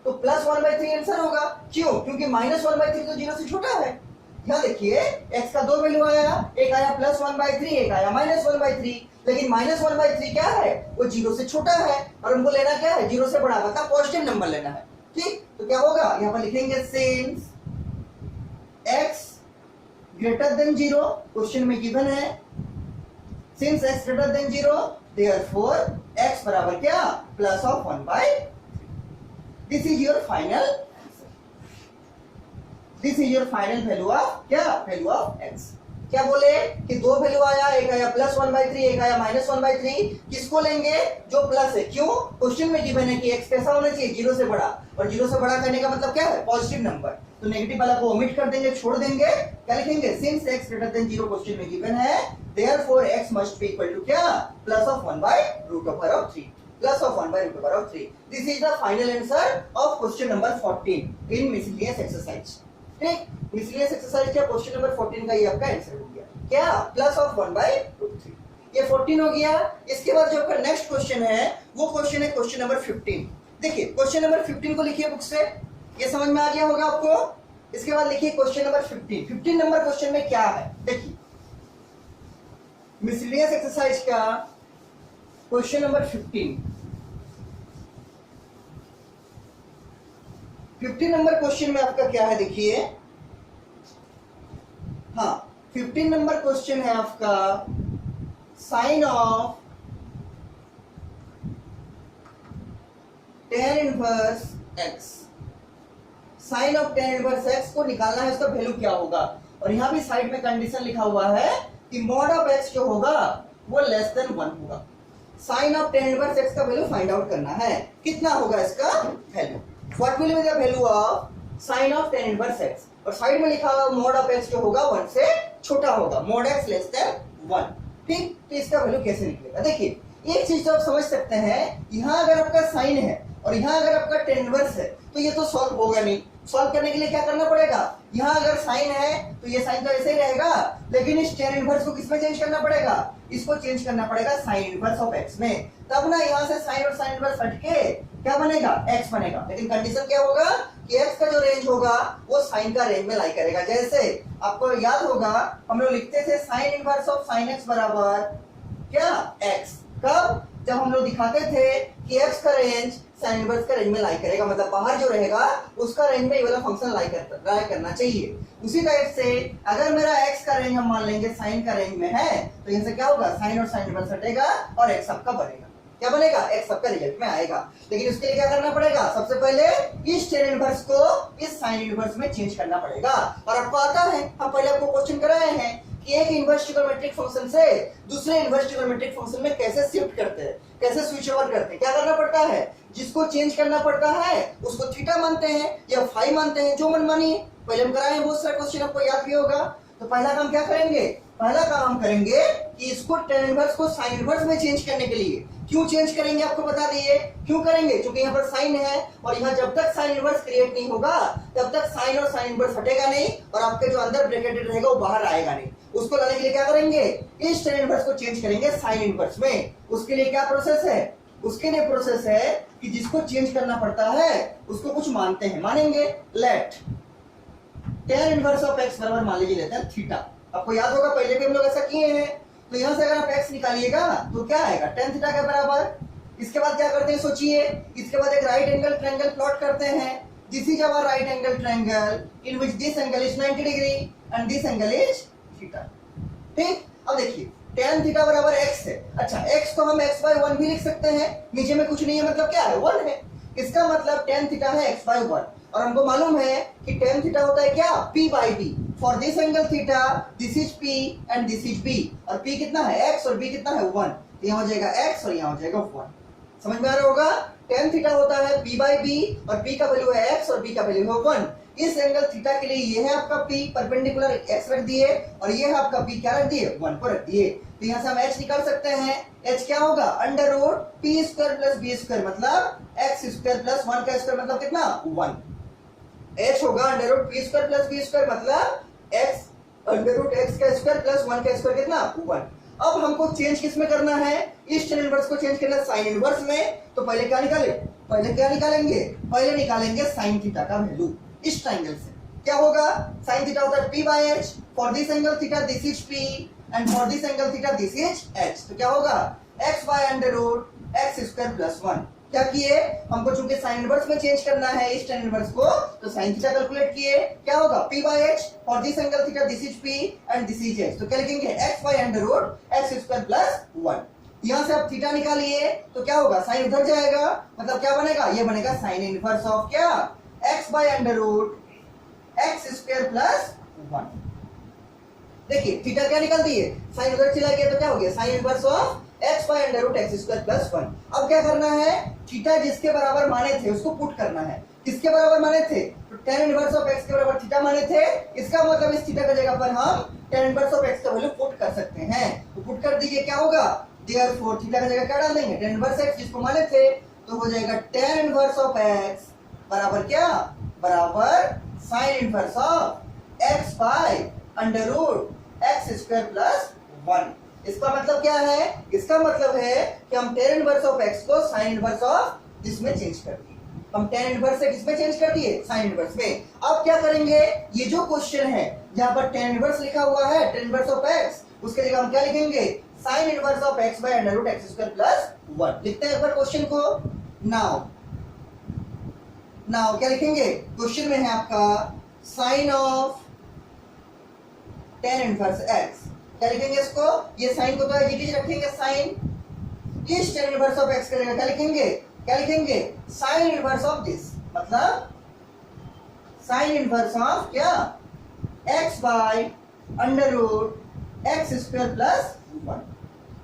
तो प्लस 1/3 आंसर होगा। क्यों, क्योंकि माइनस 1/3 तो 0 से छोटा है। यहाँ देखिए x का दो वैल्यू आया, एक आया प्लस 1/3, एक आया माइनस 1/3, लेकिन माइनस 1/3 क्या है, वो 0 से छोटा है, और हमको लेना क्या है 0 से बड़ा, मतलब पॉजिटिव नंबर लेना है, ठीक। तो क्या होगा, यहाँ पर लिखेंगे since x greater than 0, question में गिवन है since x greater than 0 therefore x बराबर क्या plus of 1/3। This is your final, this is your final value of क्या, वैल्यू ऑफ x। क्या बोले कि दो वैल्यू आया, एक आया प्लस 1/3, एक आया माइनस 1/3। किसको लेंगे, जो प्लस है। क्यों, क्वेश्चन में गिवन है कि x कैसा होना चाहिए 0 से बड़ा, और 0 से बड़ा करने का मतलब क्या है पॉजिटिव नंबर, तो नेगेटिव वाला को ओमिट कर देंगे, छोड़ देंगे। क्या लिखेंगे, since x greater than 0 question में गिवन है, therefore x must be equal to क्या plus of 1/√3, plus of 1/√3। This is the final answer of question number 14 in miscellaneous exercise, ठीक। मिसलेनियस एक्सरसाइज का क्वेश्चन नंबर 14 का ये आपका answer हो गया, क्या प्लस ऑफ 1/√3। ये 14 हो गया। इसके बाद जो आपका नेक्स्ट क्वेश्चन है वो क्वेश्चन है क्वेश्चन नंबर 15। देखिए क्वेश्चन नंबर 15 को लिखिए बुक से, ये समझ में आ गया होगा आपको। इसके बाद लिखिए क्वेश्चन नंबर 15। 15 नंबर क्वेश्चन में क्या है, देखिए मिसलेनियस एक्सरसाइज का क्वेश्चन नंबर 15। 15 नंबर क्वेश्चन में आपका क्या है, देखिए हाँ 15 नंबर क्वेश्चन है आपका sine of tan inverse x। Sine of tan inverse x को निकालना है, उसका वैल्यू क्या होगा। और यहां भी साइड में कंडीशन लिखा हुआ है कि मॉड ऑफ x जो होगा वो लेस देन 1 होगा। Sine of tan inverse x का वैल्यू फाइंड आउट करना है, कितना होगा इसका वैल्यू। What will be the value of sine of tan inverse x, और साइड में लिखा हुआ मॉड ऑफ x जो होगा 1 से छोटा होगा, मॉड x लेस देन 1। ठीक, तो इसका वैल्यू कैसे निकलेगा। देखिए एक चीज तो आप समझ सकते हैं, यहां अगर आपका साइन है और यहां अगर आपका tan इनवर्स है तो ये तो सॉल्व होगा नहीं। सॉल्व करने के लिए क्या करना पड़ेगा, यहां अगर साइन है तो ये साइन तो ऐसे ही रहेगा, लेकिन इस tan इनवर्स को किसमें चेंज करना पड़ेगा, इसको चेंज करना पड़ेगा साइन इनवर्स ऑफ x में। तब ना यहां से साइन और साइन इनवर्स हटके क्या बनेगा, x बनेगा। लेकिन कंडीशन क्या होगा कि x का जो रेंज होगा वो साइन का रेंज में लाई करेगा। जैसे आपको याद होगा हम लोग लिखते थे sign inverse of sine x बराबर क्या x, कब, जब हम लोग दिखाते थे कि x का रेंज साइन इनवर्स का रेंज में लाई करेगा, मतलब बाहर जो रहेगा उसका रेंज में ये वाला फंक्शन लाई करना चाहिए। उसी टाइप से अगर मेरा x का रेंज हम मान लेंगे साइन का रेंज में है तो यहाँ से क्या होगा, साइन और साइन इनवर्स हटेगा और x सबका बनेगा। क्या बनेगा, x सबका रिजल्ट में आएगा। लेकिन उसके लिए क्या करना पड़ेगा, सबसे पहले इस tan इनवर्स को इस साइन इनवर्स में चेंज करना पड़ेगा। और आपको आता है, हम पहले आपको क्वेश्चन कराए हैं कि एक इनवर्स ट्रिग्नोमेट्रिक फंक्शन से दूसरे इनवर्स ट्रिग्नोमेट्रिक फंक्शन में कैसे शिफ्ट करते हैं, कैसे स्विच ओवर करते हैं। क्या करना पड़ता है, जिसको चेंज करना पड़ता है उसको थीटा मानते हैं या फाई मानते हैं, जो मनमानी। पहले हम कराए हैं बहुत सारे क्वेश्चन, आपको याद भी होगा। तो पहला काम क्या करेंगे, पहला काम हम करेंगे कि इसको tan इनवर्स को साइन इनवर्स में चेंज करने के लिए, क्यों चेंज करेंगे आपको बता दिए, क्यों करेंगे, क्योंकि यहाँ पर साइन है और यहाँ जब तक साइन इनवर्स क्रिएट नहीं होगा तब तक साइन और साइन इनवर्स हटेगा नहीं और आपके जो अंदर ब्रैकेटेड रहेगा वो बाहर आएगा नहीं। उसको लाने के लिए क्या करेंगे, इस tan इनवर्स को चेंज करेंगे साइन इनवर्स में। उसके लिए क्या प्रोसेस है, उसके लिए प्रोसेस है कि जिसको चेंज करना पड़ता है उसको कुछ मानते हैं, मानेंगे let tan inverse of x बराबर मान लीजिए लेते हैं थीटा। आपको याद होगा पहले भी हम लोग ऐसा किए हैं। तो यहां से अगर आप x निकालिएगा तो क्या आएगा, tan थीटा के बराबर। इसके बाद क्या करते हैं सोचिए, इसके बाद एक राइट एंगल ट्रायंगल प्लॉट करते हैं। This is our right angle triangle in which this angle is 90 degree and this angle is theta. ठीक, अब देखिए tan थीटा बराबर x है। अच्छा, x को हम x by 1 भी लिख सकते हैं, नीचे में कुछ नहीं है मतलब क्या है 1 है। इसका मतलब tan थीटा है x by 1 और हमको मालूम है कि tan थीटा होता है क्या, p by b। For this angle theta this is p and this is b, और p कितना है x और b कितना है 1। तो यहाँ हो जाएगा x और यहाँ हो जाएगा 1। समझ में आ रहा होगा, tan थीटा होता है p by b और p का वैल्यू है x और b का वैल्यू है 1। इस एंगल थीटा के लिए ये है आपका p परपेंडिकुलर x रख दिए और ये है आपका p क्या रख दिए 1 को रख दिए। तो यहाँ से हम h निकाल सकते हैं। h क्या होगा, under root p square plus b square मतलब x स्क्वायर प्लस 1 का स्क्वायर मतलब कितना 1। h होगा under root p square plus b square मतलब x अंडर रूट x का स्क्वायर प्लस 1 का स्क्वायर कितना 1। अब हमको चेंज किस में करना है, इस tan इनवर्स को चेंज करना साइन इनवर्स में। तो पहले क्या निकाले, पहले क्या निकालेंगे, पहले निकालेंगे साइन थीटा का वैल्यू। इस ट्रायंगल से क्या होगा, साइन थीटा होता है p by h, for this angle theta this is p and for this angle theta this is h। तो क्या होगा x by under root x square plus 1। क्या किए, हमको चूंकि साइन इनवर्स में चेंज करना है इस tan इनवर्स को, तो साइन थीटा कैलकुलेट किए, क्या होगा p by h, for this angle theta this is p and this is h। तो क्या लिखेंगे x by under root x square plus 1। यहां से आप थीटा निकालिए तो क्या होगा, साइन उधर जाएगा मतलब क्या बनेगा, ये बनेगा साइन इनवर्स ऑफ क्या, x by under root x square plus 1। देखिए थीटा क्या निकाल दिए, साइन उधर चला गया तो क्या हो गया, sine inverse of x by under root x square plus 1। अब क्या करना है, थीटा जिसके बराबर माने थे उसको पुट करना है। किसके बराबर माने थे, तो tan इनवर्स ऑफ x के बराबर थीटा माने थे। इसका मतलब इस थीटा की जगह पर हम tan इनवर्स ऑफ x का वैल्यू पुट कर सकते हैं। तो पुट कर दीजिए, क्या होगा, देयरफॉर थीटा की जगह क्या डाल देंगे, tan इनवर्स x जिसको माने थे, तो हो जाएगा tan इनवर्स ऑफ x बराबर क्या, बराबर sine inverse of x by under root x square plus 1। इसका मतलब क्या है? इसका मतलब है कि हम tan इनवर्स ऑफ x को sin इनवर्स ऑफ दिस में चेंज कर दिए। हम tan इनवर्स से किस में चेंज कर दिए? sin इनवर्स में। अब क्या करेंगे, ये जो क्वेश्चन है जहां पर tan इनवर्स लिखा हुआ है, tan इनवर्स ऑफ x, उसके जगह हम क्या लिखेंगे? sin inverse of x by under root x square plus 1। लिखते हैं एक बार क्वेश्चन को। नाउ क्या लिखेंगे? क्वेश्चन में है आपका sin of tan inverse x। क्या लिखेंगे इसको? ये साइन को तो एज इट इज रखेंगे, साइन इस tan इनवर्स ऑफ x करेंगे। क्या लिखेंगे? क्या लिखेंगे? साइन इनवर्स ऑफ दिस, मतलब साइन इनवर्स ऑफ क्या? x by under root x square plus 1।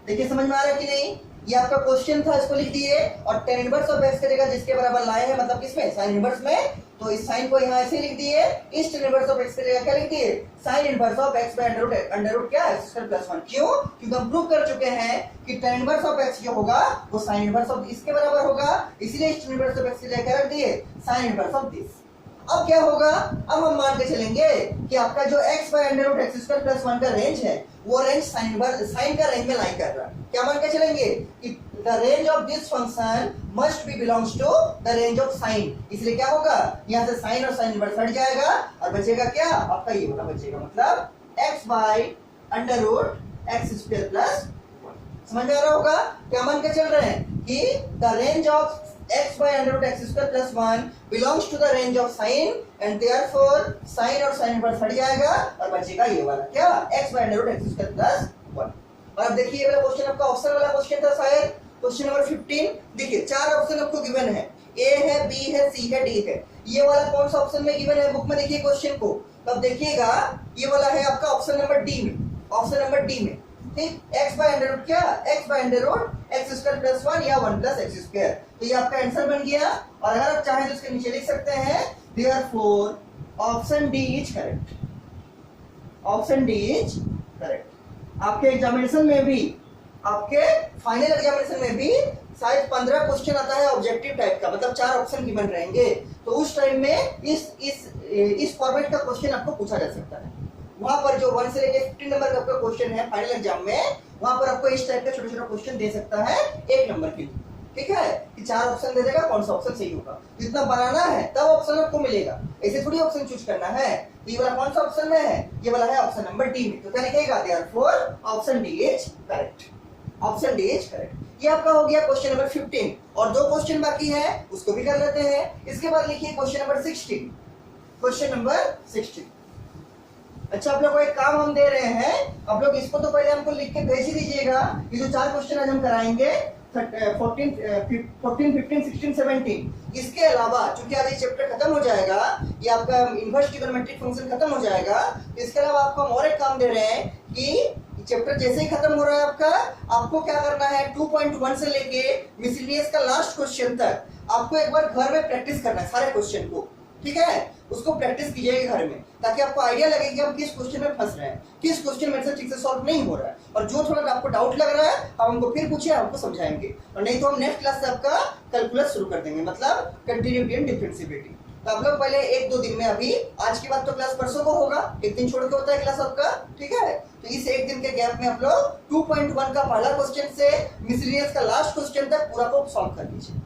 देखिए समझ में आ रहा है कि नहीं? ये आपका क्वेश्चन था, इसको लिख दिए और tan इनवर्स ऑफ x करेगा जिसके बराबर लाए हैं, मतलब किसमें? साइन इनवर्स में। तो इस साइन को यहाँ ऐसे लिख दिए, इस tan इनवर्स ऑफ x करेगा क्या लिख दिए? Sine inverse of x by under root क्या? x square plus 1। क्यों? क्योंकि हम प्रूव कर चुके हैं कि tan इनवर्स ऑफ x जो होगा वो साइन इनवर्स ऑफ इसके बराबर होगा, इसीलिए इस tan इनवर्स ऑफ x के लिए क्या रख दिए? Sine inverse of this. अब क्या होगा? अब हम मान के चलेंगे कि आपका जो x by under root x square plus 1 का रेंज है, वो रेंज साइन का रेंज में लाई कर रहा है। क्या मान के चलेंगे कि the range of this function must be belongs to the range of sine. इसलिए क्या होगा? यहाँ से साइन और साइन इनवर्स हट जाएगा और बचेगा क्या? आपका ये वाला बचेगा, मतलब x by under root x square plus 1। समझ में आ रहा होगा? क्या मान के चल रहे हैं कि the range of x by under root x square plus 1 belongs to the range of sin and therefore sin और sin इनवर्स हट जाएगा और बचेगा ये वाला क्या? x by under root x square plus 1। और अब देखिए ये वाला क्वेश्चन आपका ऑप्शन वाला क्वेश्चन था शायद, क्वेश्चन नंबर 15। देखिए चार ऑप्शन आपको गिवन है, a है, b है, c है, d है। ये वाला कौन सा ऑप्शन में गिवन है बुक में? देखिए क्वेश्चन को, तब देखिएगा ये वाला है आपका ऑप्शन नंबर डी में, ऑप्शन नंबर डी में। ठीक, x बाय अंडर रूट क्या? x by under root x square plus 1 या 1 प्लस एक्स स्क्वायर। तो ये आपका आंसर बन गया। और अगर आप चाहें तो इसके नीचे लिख सकते हैं therefore option D is correct. Option D is correct. आपके एग्जामिनेशन में भी, आपके फाइनल एग्जामिनेशन में भी शायद 15 क्वेश्चन आता है ऑब्जेक्टिव टाइप का, मतलब 4 ऑप्शन गिवन रहेंगे। तो उस टाइम में इस फॉर्मेट का क्वेश्चन आपको पूछा जा सकता है। वहां पर जो 1 से लेके 15 नंबर का आपका क्वेश्चन है फाइनल एग्जाम में, वहां पर आपको इस टाइप का छोटा छोटा क्वेश्चन दे सकता है 1 नंबर के लिए। ठीक है, कि 4 ऑप्शन दे देगा, कौन सा ऑप्शन सही होगा, जितना बनाना है तब ऑप्शन आपको मिलेगा, ऐसे थोड़ी ऑप्शन चूज करना है। ये वाला कौन सा ऑप्शन में है? ये वाला है ऑप्शन नंबर डी में। तो क्या लिखेगा? Therefore option D is correct. Option D is correct. ये आपका हो गया क्वेश्चन नंबर 15 और 2 क्वेश्चन बाकी है, उसको भी कर लेते हैं। इसके बाद लिखिए क्वेश्चन नंबर 16। Question number 16। अच्छा, आप लोग को एक काम हम दे रहे हैं, आप लोग इसको तो पहले हमको लिख के भेज ही दीजिएगा। ये जो 4 क्वेश्चन आज हम कराएंगे 14, 15, 16, 17, इसके अलावा चूंकि आज ये चैप्टर खत्म हो जाएगा, ये आपका इनवर्स ट्रिगोनोमेट्रिक फंक्शन खत्म हो जाएगा, तो इसके अलावा आपको हम और एक काम दे रहे हैं कि चैप्टर जैसे ही खत्म हो रहा है आपका, आपको क्या करना है 2.1 से लेके मिसलेनियस का लास्ट क्वेश्चन तक आपको एक बार घर में प्रैक्टिस करना है सारे क्वेश्चन को। ठीक है, उसको प्रैक्टिस कीजिएगा घर में, ताकि आपको आइडिया लगे कि हम किस क्वेश्चन में फंस रहे हैं, किस क्वेश्चन मेरे से ठीक से सॉल्व नहीं हो रहा है, और जो थोड़ा आपको डाउट लग रहा है आप हमको फिर पूछिए, आपको समझाएंगे। और नहीं तो हम नेक्स्ट क्लास से आपका कैलकुलस शुरू कर देंगे, मतलब कंटिन्यूटी एंड डिफरेंशिएबिलिटी। तो आप लोग पहले 1-2 दिन में, अभी आज के बाद तो क्लास परसों को होगा, एक दिन छोड़ के होता है क्लास आपका। ठीक है, तो इस एक दिन के गैप में आप लोग 2.1 का पहला क्वेश्चन से मिसलेनियस का लास्ट क्वेश्चन तक पूरा को सॉल्व कर लीजिए,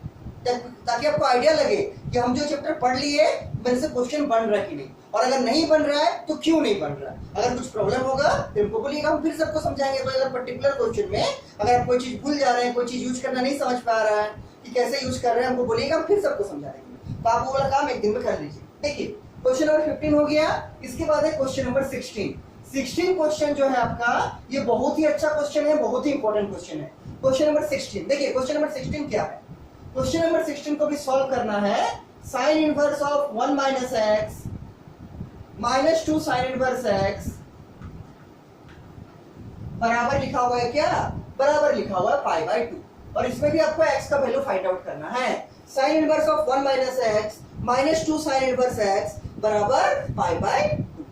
ताकि आपको आइडिया लगे कि हम जो चैप्टर पढ़ लिए मेरे से क्वेश्चन बन रहा है कि नहीं, और अगर नहीं बन रहा है तो क्यों नहीं बन रहा है। अगर कुछ प्रॉब्लम होगा तो हमको बोलिएगा, हम फिर सबको समझाएंगे। तो अगर पर्टिकुलर क्वेश्चन में अगर आप कोई चीज भूल जा रहे हैं, कोई चीज यूज करना नहीं समझ पा रहा है कि कैसे यूज कर रहे हैं, हमको बोलिएगा, हम फिर सबको समझा देंगे। तो आप वो वाला काम एक दिन में कर लीजिए। देखिए क्वेश्चन नंबर 15 हो गया। इसके बाद है क्वेश्चन नंबर 16। 16 क्वेश्चन जो है आपका, ये बहुत ही अच्छा क्वेश्चन है, बहुत ही इंपॉर्टेंट क्वेश्चन है। क्वेश्चन नंबर 16, देखिए क्वेश्चन नंबर 16 क्या है। क्वेश्चन नंबर 16 को भी सॉल्व करना है। Sine inverse of 1 minus x minus 2 sine inverse x बराबर लिखा हुआ है क्या? बराबर लिखा हुआ है पाई बाय 2, और इसमें भी आपको x का वैल्यू फाइंड आउट करना है। Sine inverse of 1 minus x minus 2 sine inverse x बराबर पाई बाय 2,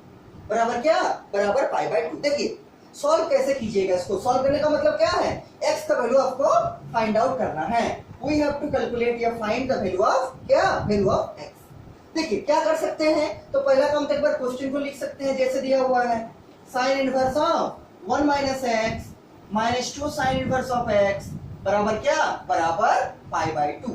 बराबर क्या? बराबर पाई बाय 2। देखिए सॉल्व कैसे कीजिएगा इसको। सॉल्व करने का मतलब क्या है? x का वैल्यू आपको फाइंड आउट करना है। We have to calculate या find the value of क्या? Value of x। देखिए क्या कर सकते हैं, तो पहला काम तो एक बार क्वेश्चन को लिख सकते हैं जैसे दिया हुआ है। Sine inverse of 1 minus x minus 2 sign inverse of x बराबर क्या, बराबर पाई बाई 2।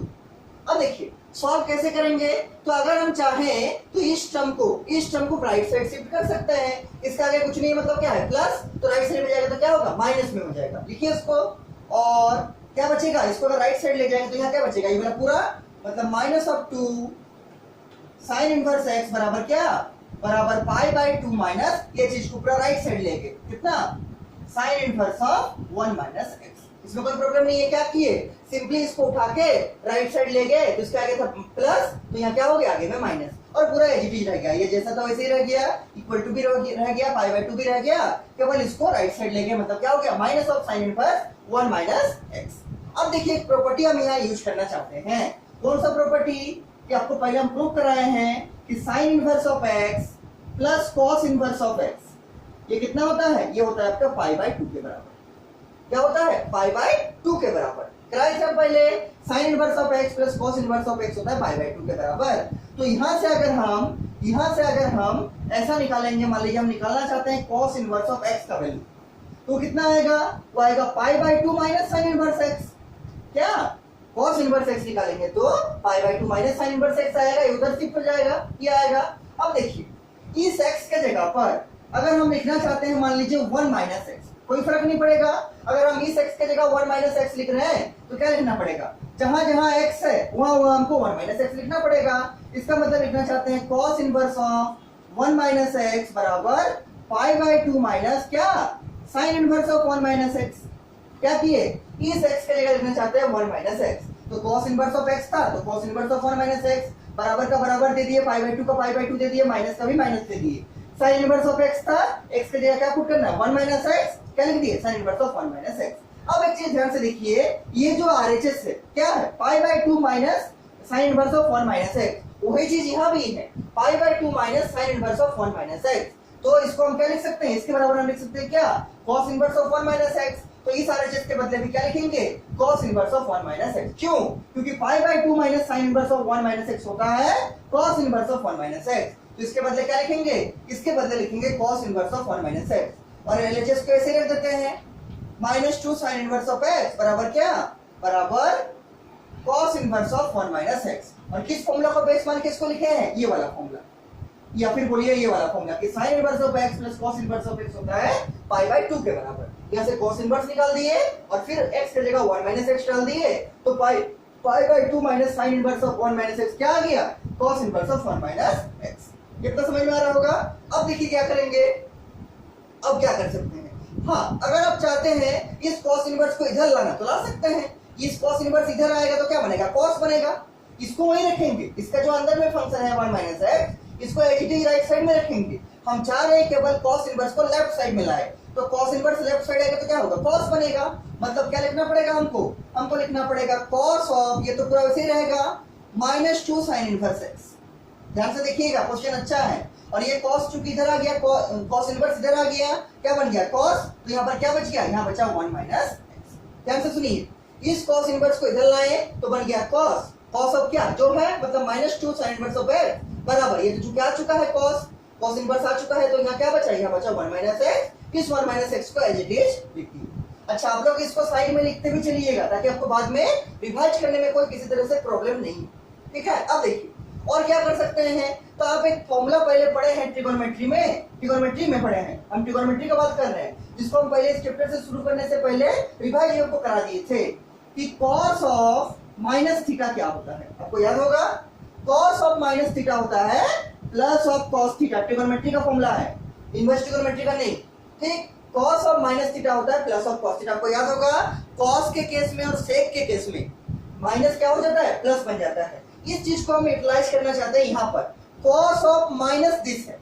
अब देखिए सॉल्व कैसे करेंगे, तो अगर हम चाहें तो इस टर्म को राइट साइड शिफ्ट कर सकते हैं। इसका आगे कुछ नहीं, मतलब क्या है प्लस, तो राइट साइड में जाएगा तो क्या होगा, माइनस में हो जाएगा। लिखिए इसको, और क्या बचेगा, इसको अगर राइट साइड ले जाएंगे तो यहाँ क्या बचेगा, ये वाला पूरा, मतलब minus of 2 sine inverse x बराबर क्या, बराबर पाई बाई 2 माइनस ये चीज को पूरा राइट साइड लेके कितना, sign inverse of 1 minus x. इसमें कोई प्रॉब्लम नहीं है, क्या किए, सिंपली इसको उठा के राइट साइड ले गए, तो इसके आगे था प्लस, तो यहाँ क्या हो गया, आगे में माइनस, और पूरा एज इट इज रह गया, ये जैसा था वैसे ही रह गया, इक्वल टू भी रह गया, पाई बाई 2 भी रह गया, केवल इसको राइट साइड ले गए, मतलब क्या हो गया, minus of sine inverse 1 minus x. अब देखिए एक प्रॉपर्टी हम यहाँ यूज करना चाहते हैं, कौन सा प्रॉपर्टी, कि आपको पहले हम प्रूव कराए हैं कि sign inverse of x plus cos inverse of x ये कितना होता है, ये होता है आपका पाई बाई 2 के बराबर। क्या होता है, पाई बाई 2 के बराबर। कराए थे पहले, sign inverse of x plus cos inverse of x होता है पाई बाई 2 के बराबर। तो यहां से अगर हम ऐसा निकालेंगे, मान लीजिए हम निकालना चाहते हैं कॉस इनवर्स ऑफ एक्स का वैल्यू, तो कितना आएगा, वो आएगा pi by 2 minus sine inverse x. क्या, कॉस इनवर्स एक्स निकालेंगे तो pi by 2 minus sine inverse x आएगा, ये उधर शिफ्ट हो जाएगा, ये आएगा। अब देखिए इस एक्स के जगह पर अगर हम लिखना चाहते हैं, मान लीजिए 1 माइनस एक्स, कोई फर्क नहीं पड़ेगा। अगर हम इस x के जगह 1 माइनस एक्स लिख रहे हैं तो क्या लिखना पड़ेगा, जहां जहां x है वहां हमको 1 माइनस एक्स लिखना पड़ेगा। इसका मतलब लिखना चाहते हैं cos inverse of 1 minus x बराबर पाई बाई 2 माइनस क्या, sign inverse of 1 minus x. क्या किए, इस x के जगह लिखना चाहते हैं 1 माइनस एक्स, तो cos इनवर्स ऑफ x था, तो cos inverse of 1 minus x बराबर का बराबर दे दिए, पाई बाई 2 का पाई बाई 2 दे दिए, माइनस का भी माइनस दे दिए। साइन इनवर्स ऑफ x था, x के जगह क्या पुट करना है, 1 माइनस एक्स, क्या लिख दिए, sine inverse of 1 minus x. अब एक चीज ध्यान से देखिए, ये जो RHS है क्या है, pi by 2 minus sign inverse of 1 minus x, वही चीज यहाँ भी है, pi by 2 minus sign inverse of 1 minus x. तो इसको हम क्या लिख सकते हैं, इसके बराबर हम लिख सकते हैं क्या, cos inverse of 1 minus x. तो इस RHS के बदले भी क्या लिखेंगे, cos inverse of 1 minus x. क्यों, क्योंकि pi by 2 minus sign inverse of 1 minus x होता है cos inverse of 1 minus x. तो इसके बदले क्या लिखेंगे, इसके बदले लिखेंगे cos inverse of 1 minus x. और LHS को ऐसे रख देते हैं, minus 2 sign inverse of x बराबर क्या, बराबर cos inverse of 1 minus x. और किस फॉर्मूला को बेस मान के इसको लिखे हैं, ये वाला फॉर्मूला, या फिर बोलिए ये वाला फॉर्मूला कि sign inverse of x plus cos inverse of x होता है पाई बाई 2 के बराबर। यहां से cos इनवर्स निकाल दिए और फिर x के जगह 1 माइनस एक्स डाल दिए, तो pi by 2 minus sign inverse of 1 minus x क्या आ गया, cos inverse of 1 minus x. कितना समझ में आ रहा होगा। अब देखिए क्या करेंगे, अब क्या कर सकते हैं, हाँ अगर आप चाहते हैं इस cos इनवर्स को इधर लाना तो ला सकते हैं, इस cos इनवर्स इधर आएगा तो क्या बनेगा, cos बनेगा, इसको वहीं रखेंगे, इसका जो अंदर में फंक्शन है 1 माइनस एक्स, इसको एच राइट साइड में रखेंगे। हम चाह रहे हैं केवल cos इनवर्स को लेफ्ट साइड में लाए, तो cos इनवर्स लेफ्ट साइड आएगा तो क्या होगा, cos बनेगा। मतलब क्या लिखना पड़ेगा हमको लिखना पड़ेगा cos ऑफ, ये तो पूरा वैसे ही रहेगा, माइनस 2 साइन इनवर्स एक्स। ध्यान से देखिएगा, क्वेश्चन अच्छा है। और ये cos चूंकि इधर आ गया, cos इनवर्स इधर आ गया, क्या बन गया cos, तो यहाँ पर क्या बच गया, यहाँ बचा 1 माइनस एक्स। ध्यान से सुनिए, इस cos इनवर्स को इधर लाए तो बन गया cos ऑफ क्या जो है, मतलब minus 2 sign inverse of x बराबर, ये तो क्या आ चुका है cos इनवर्स आ चुका है, तो यहाँ क्या बचा, यहाँ बचा 1 माइनस एक्स। इस 1 माइनस एक्स को एज इट इज लिखिए। अच्छा आप लोग इसको साइड में लिखते भी चलिएगा ताकि आपको बाद में रिवाइज करने में कोई किसी तरह से प्रॉब्लम नहीं, ठीक है। अब देखिए और क्या कर सकते हैं, तो आप एक फॉर्मूला पहले पढ़े हैं ट्रिगोनोमेट्री में पढ़े हैं, हम ट्रिगोनोमेट्री की बात कर रहे हैं, जिसको हम पहले इस चैप्टर से शुरू करने से पहले रिवाइज आपको करा दिए थे कि cos ऑफ माइनस थीटा क्या होता है, आपको याद होगा, cos ऑफ माइनस थीटा होता है plus of cos theta, trigonometry का फॉर्मूला है, इनवर्स ट्रिगोनोमेट्री का नहीं, ठीक। cos ऑफ माइनस थीटा होता है प्लस ऑफ cos थीटा, आपको याद होगा cos के केस में और sec के केस में माइनस क्या हो जाता है, प्लस बन जाता है। इस चीज को हम यूटिलाइज करना चाहते हैं यहाँ पर, cos ऑफ माइनस दिस है,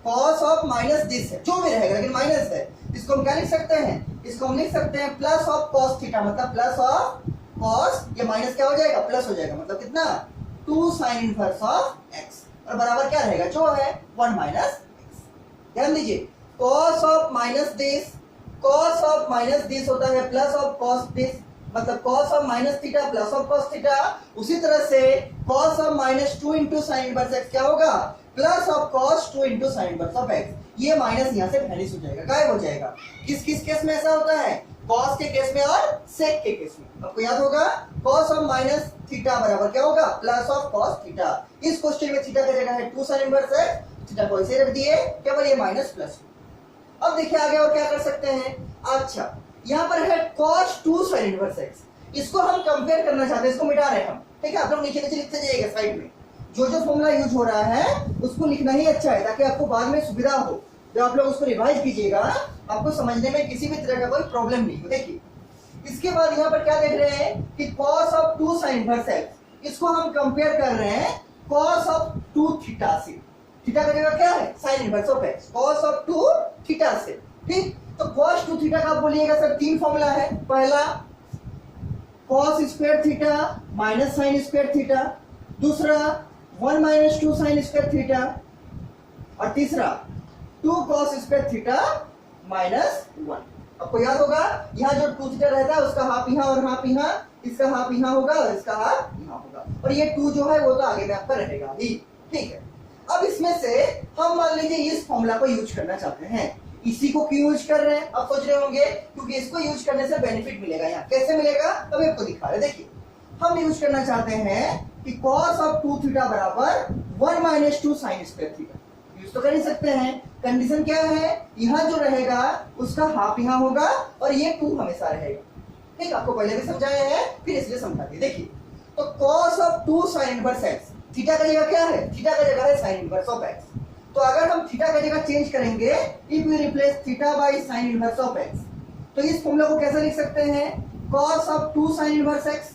cos ऑफ माइनस दिस है, जो भी रहेगा लेकिन माइनस है, इसको हम क्या लिख सकते हैं, इसको हम लिख सकते हैं प्लस ऑफ cos थीटा, मतलब प्लस ऑफ cos, ये माइनस क्या हो जाएगा, प्लस हो जाएगा, मतलब कितना 2 साइन इनवर्स ऑफ x, और बराबर क्या रहेगा, जो है 1 माइनस एक्स। ध्यान दीजिए, cos ऑफ माइनस दिस होता है प्लस ऑफ cos दिस, मतलब cos of minus theta plus of cos theta. उसी तरह से cos of minus 2 into sine inverse x क्या होगा, plus of cos 2 into sine inverse of x. ये minus यहाँ से वैनिश हो जाएगा, गायब हो जाएगा। किस किस केस में ऐसा होता है? कॉस के केस में और सेक के केस में। आपको याद होगा कॉस ऑफ माइनस थीटा बराबर क्या होगा? Plus of cos theta. इस क्वेश्चन में थीटा का जगह है 2 sin इनवर्स x, थीटा को ऐसे रख दिए, केवल ये माइनस प्लस। अब देखिए आगे और क्या कर सकते हैं। अच्छा यहाँ पर है cos 2 sin इनवर्स x, इसको हम कंपेयर करना चाहते हैं, इसको मिटा रहे हैं हम, ठीक है। आप लोग नीचे नीचे लिखते जाइएगा साइड में, जो जो फॉर्मूला यूज हो रहा है उसको लिखना ही अच्छा है, ताकि आपको बाद में सुविधा हो। जब आप लोग उसको रिवाइज कीजिएगा आपको समझने में किसी भी तरह का कोई प्रॉब्लम नहीं हो। देखिए इसके बाद यहाँ पर क्या देख रहे हैं कि cos of 2 sin inverse x, इसको हम कंपेयर कर रहे हैं cos ऑफ 2 थीटा से। थीटा का जगह क्या है? sin inverse of x, cos of 2 theta से, ठीक। तो cos 2 थीटा का आप बोलिएगा सर 3 फॉर्मूला है। पहला cos square theta minus sin square theta, दूसरा 1 माइनस 2 sin स्क्वायर थीटा, और तीसरा 2 cos स्क्वायर थीटा माइनस 1। आपको याद होगा यहाँ जो 2 थीटा रहता है उसका हाफ यहाँ और हाफ यहाँ, इसका हाफ यहाँ होगा और इसका हाफ यहाँ होगा, और ये 2 जो है वो तो आगे में आपका रहेगा ही, ठीक है। अब इसमें से हम मान लीजिए इस फॉर्मूला को यूज करना चाहते हैं। इसी को क्यों यूज कर रहे हैं आप सोच रहे होंगे, क्योंकि इसको यूज करने से बेनिफिट मिलेगा। यहाँ कैसे मिलेगा तब आपको दिखा रहे। देखिए हम यूज करना चाहते हैं कि cos ऑफ 2 थीटा बराबर 1 minus 2 sin square theta. Use तो कर ही सकते हैं। कंडीशन क्या है? यहाँ जो रहेगा उसका हाफ यहाँ होगा और ये 2 हमेशा रहेगा, ठीक। आपको पहले भी समझाया है फिर इसलिए समझा दिए। देखिए तो cos of 2 sin inverse x, theta का जगह क्या है? थीटा का जगह है sin इनवर्स ऑफ x। तो अगर हम थीटा का जगह चेंज करेंगे, if we replace theta by sin inverse of x, तो इस फॉर्मूला को कैसे लिख सकते हैं? cos of 2 sin inverse x,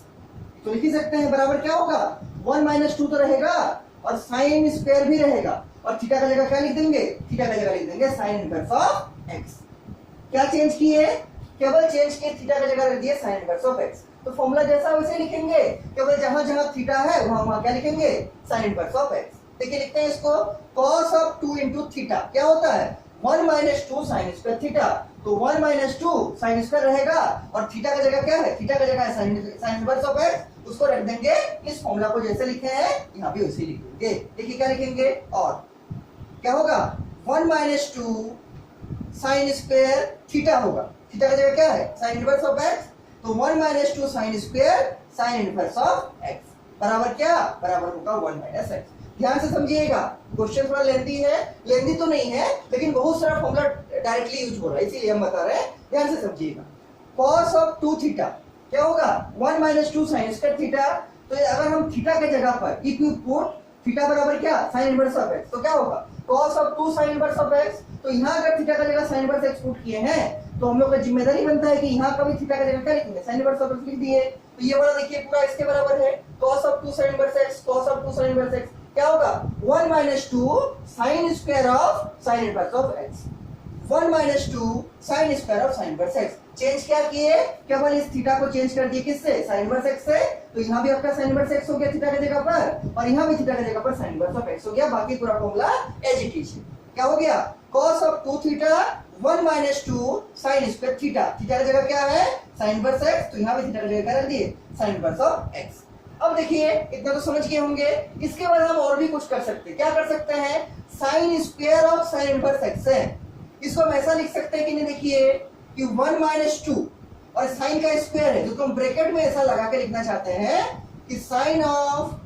तो लिख ही सकते हैं, बराबर क्या होगा? 1 माइनस 2 तो रहेगा और sin स्क्वायर भी रहेगा, और थीटा का जगह क्या लिख देंगे? थीटा का जगह लिख देंगे sin इनवर्स ऑफ x। क्या चेंज किए? केवल चेंज किए, थीटा का जगह रख दिए sin इनवर्स ऑफ x। तो फॉर्मूला जैसा वैसे लिखेंगे, केवल जहां जहां थीटा है वहां वहां क्या लिखेंगे? sin inverse of x। देखिए लिखते हैं इसको, cos ऑफ 2 इंटू थीटा क्या होता है? 1 माइनस 2 sin स्क्वायर थीटा। तो 1 माइनस 2 sin स्क्वायर रहेगा और थीटा का जगह क्या है? थीटा का जगह है sin इनवर्स ऑफ x, उसको रख देंगे। इस फॉर्मूला को जैसे लिखे हैं यहाँ भी वैसे लिख देंगे। देखिए क्या लिखेंगे, और क्या होगा? 1 माइनस 2 sin स्क्वायर थीटा होगा, थीटा का जगह क्या है? sin inverse of x। तो 1 minus 2 sin square sin inverse of x बराबर क्या? बराबर होगा 1 माइनस x। ध्यान से समझिएगा, क्वेश्चन थोड़ा लेंथी है, लेंथी तो नहीं है लेकिन बहुत सारा फॉर्मूला डायरेक्टली यूज हो रहा है, इसीलिए हम बता रहे हैं। ध्यान से समझिएगा, cos ऑफ 2 थीटा क्या होगा? 1 माइनस 2 sin स्क्वायर थीटा। तो अगर हम थीटा के जगह पर इफ यू पुट थीटा बराबर क्या? sin इनवर्स ऑफ x, तो क्या होगा? cos of 2 sin inverse of x। तो यहाँ अगर थीटा का जगह sin इनवर्स x पुट किए हैं तो हम लोग का जिम्मेदारी बनता है कि यहाँ का भी थीटा का जगह क्या लिखेंगे? sin इनवर्स ऑफ x लिख दिए। तो ये वाला देखिए पूरा इसके बराबर है, cos of 2 sin inverse x, cos of 2 sin inverse x क्या होगा? 1 minus 2 sin square of sin inverse of x, 1 minus 2 sin square of sin inverse x। Change क्या किए? केवल इस थीटा को चेंज कर दिए, किससे? sin इनवर्स x से। तो यहाँ भी आपका sin इनवर्स x हो गया थीटा की जगह पर, और यहाँ भी थीटा की जगह पर sin इनवर्स ऑफ x हो गया। बाकी पूरा फॉर्मूला एज इट इज है। क्या हो गया? cos of 2 theta 1 minus 2 sin square theta, theta की जगह क्या है? sin inverse x। तो यहाँ भी थीटा की जगह क्या रख दिए? sin inverse of x। अब देखिए इतना तो समझ गए होंगे। इसके बाद हम और भी कुछ कर सकते हैं। क्या कर सकते हैं? sin square of sin inverse x है, इसको हम ऐसा लिख सकते हैं कि नहीं, देखिए कि 1 माइनस 2 और साइन का स्क्वायर है, जो हम ब्रैकेट में ऐसा लगा के लिखना चाहते हैं कि sine of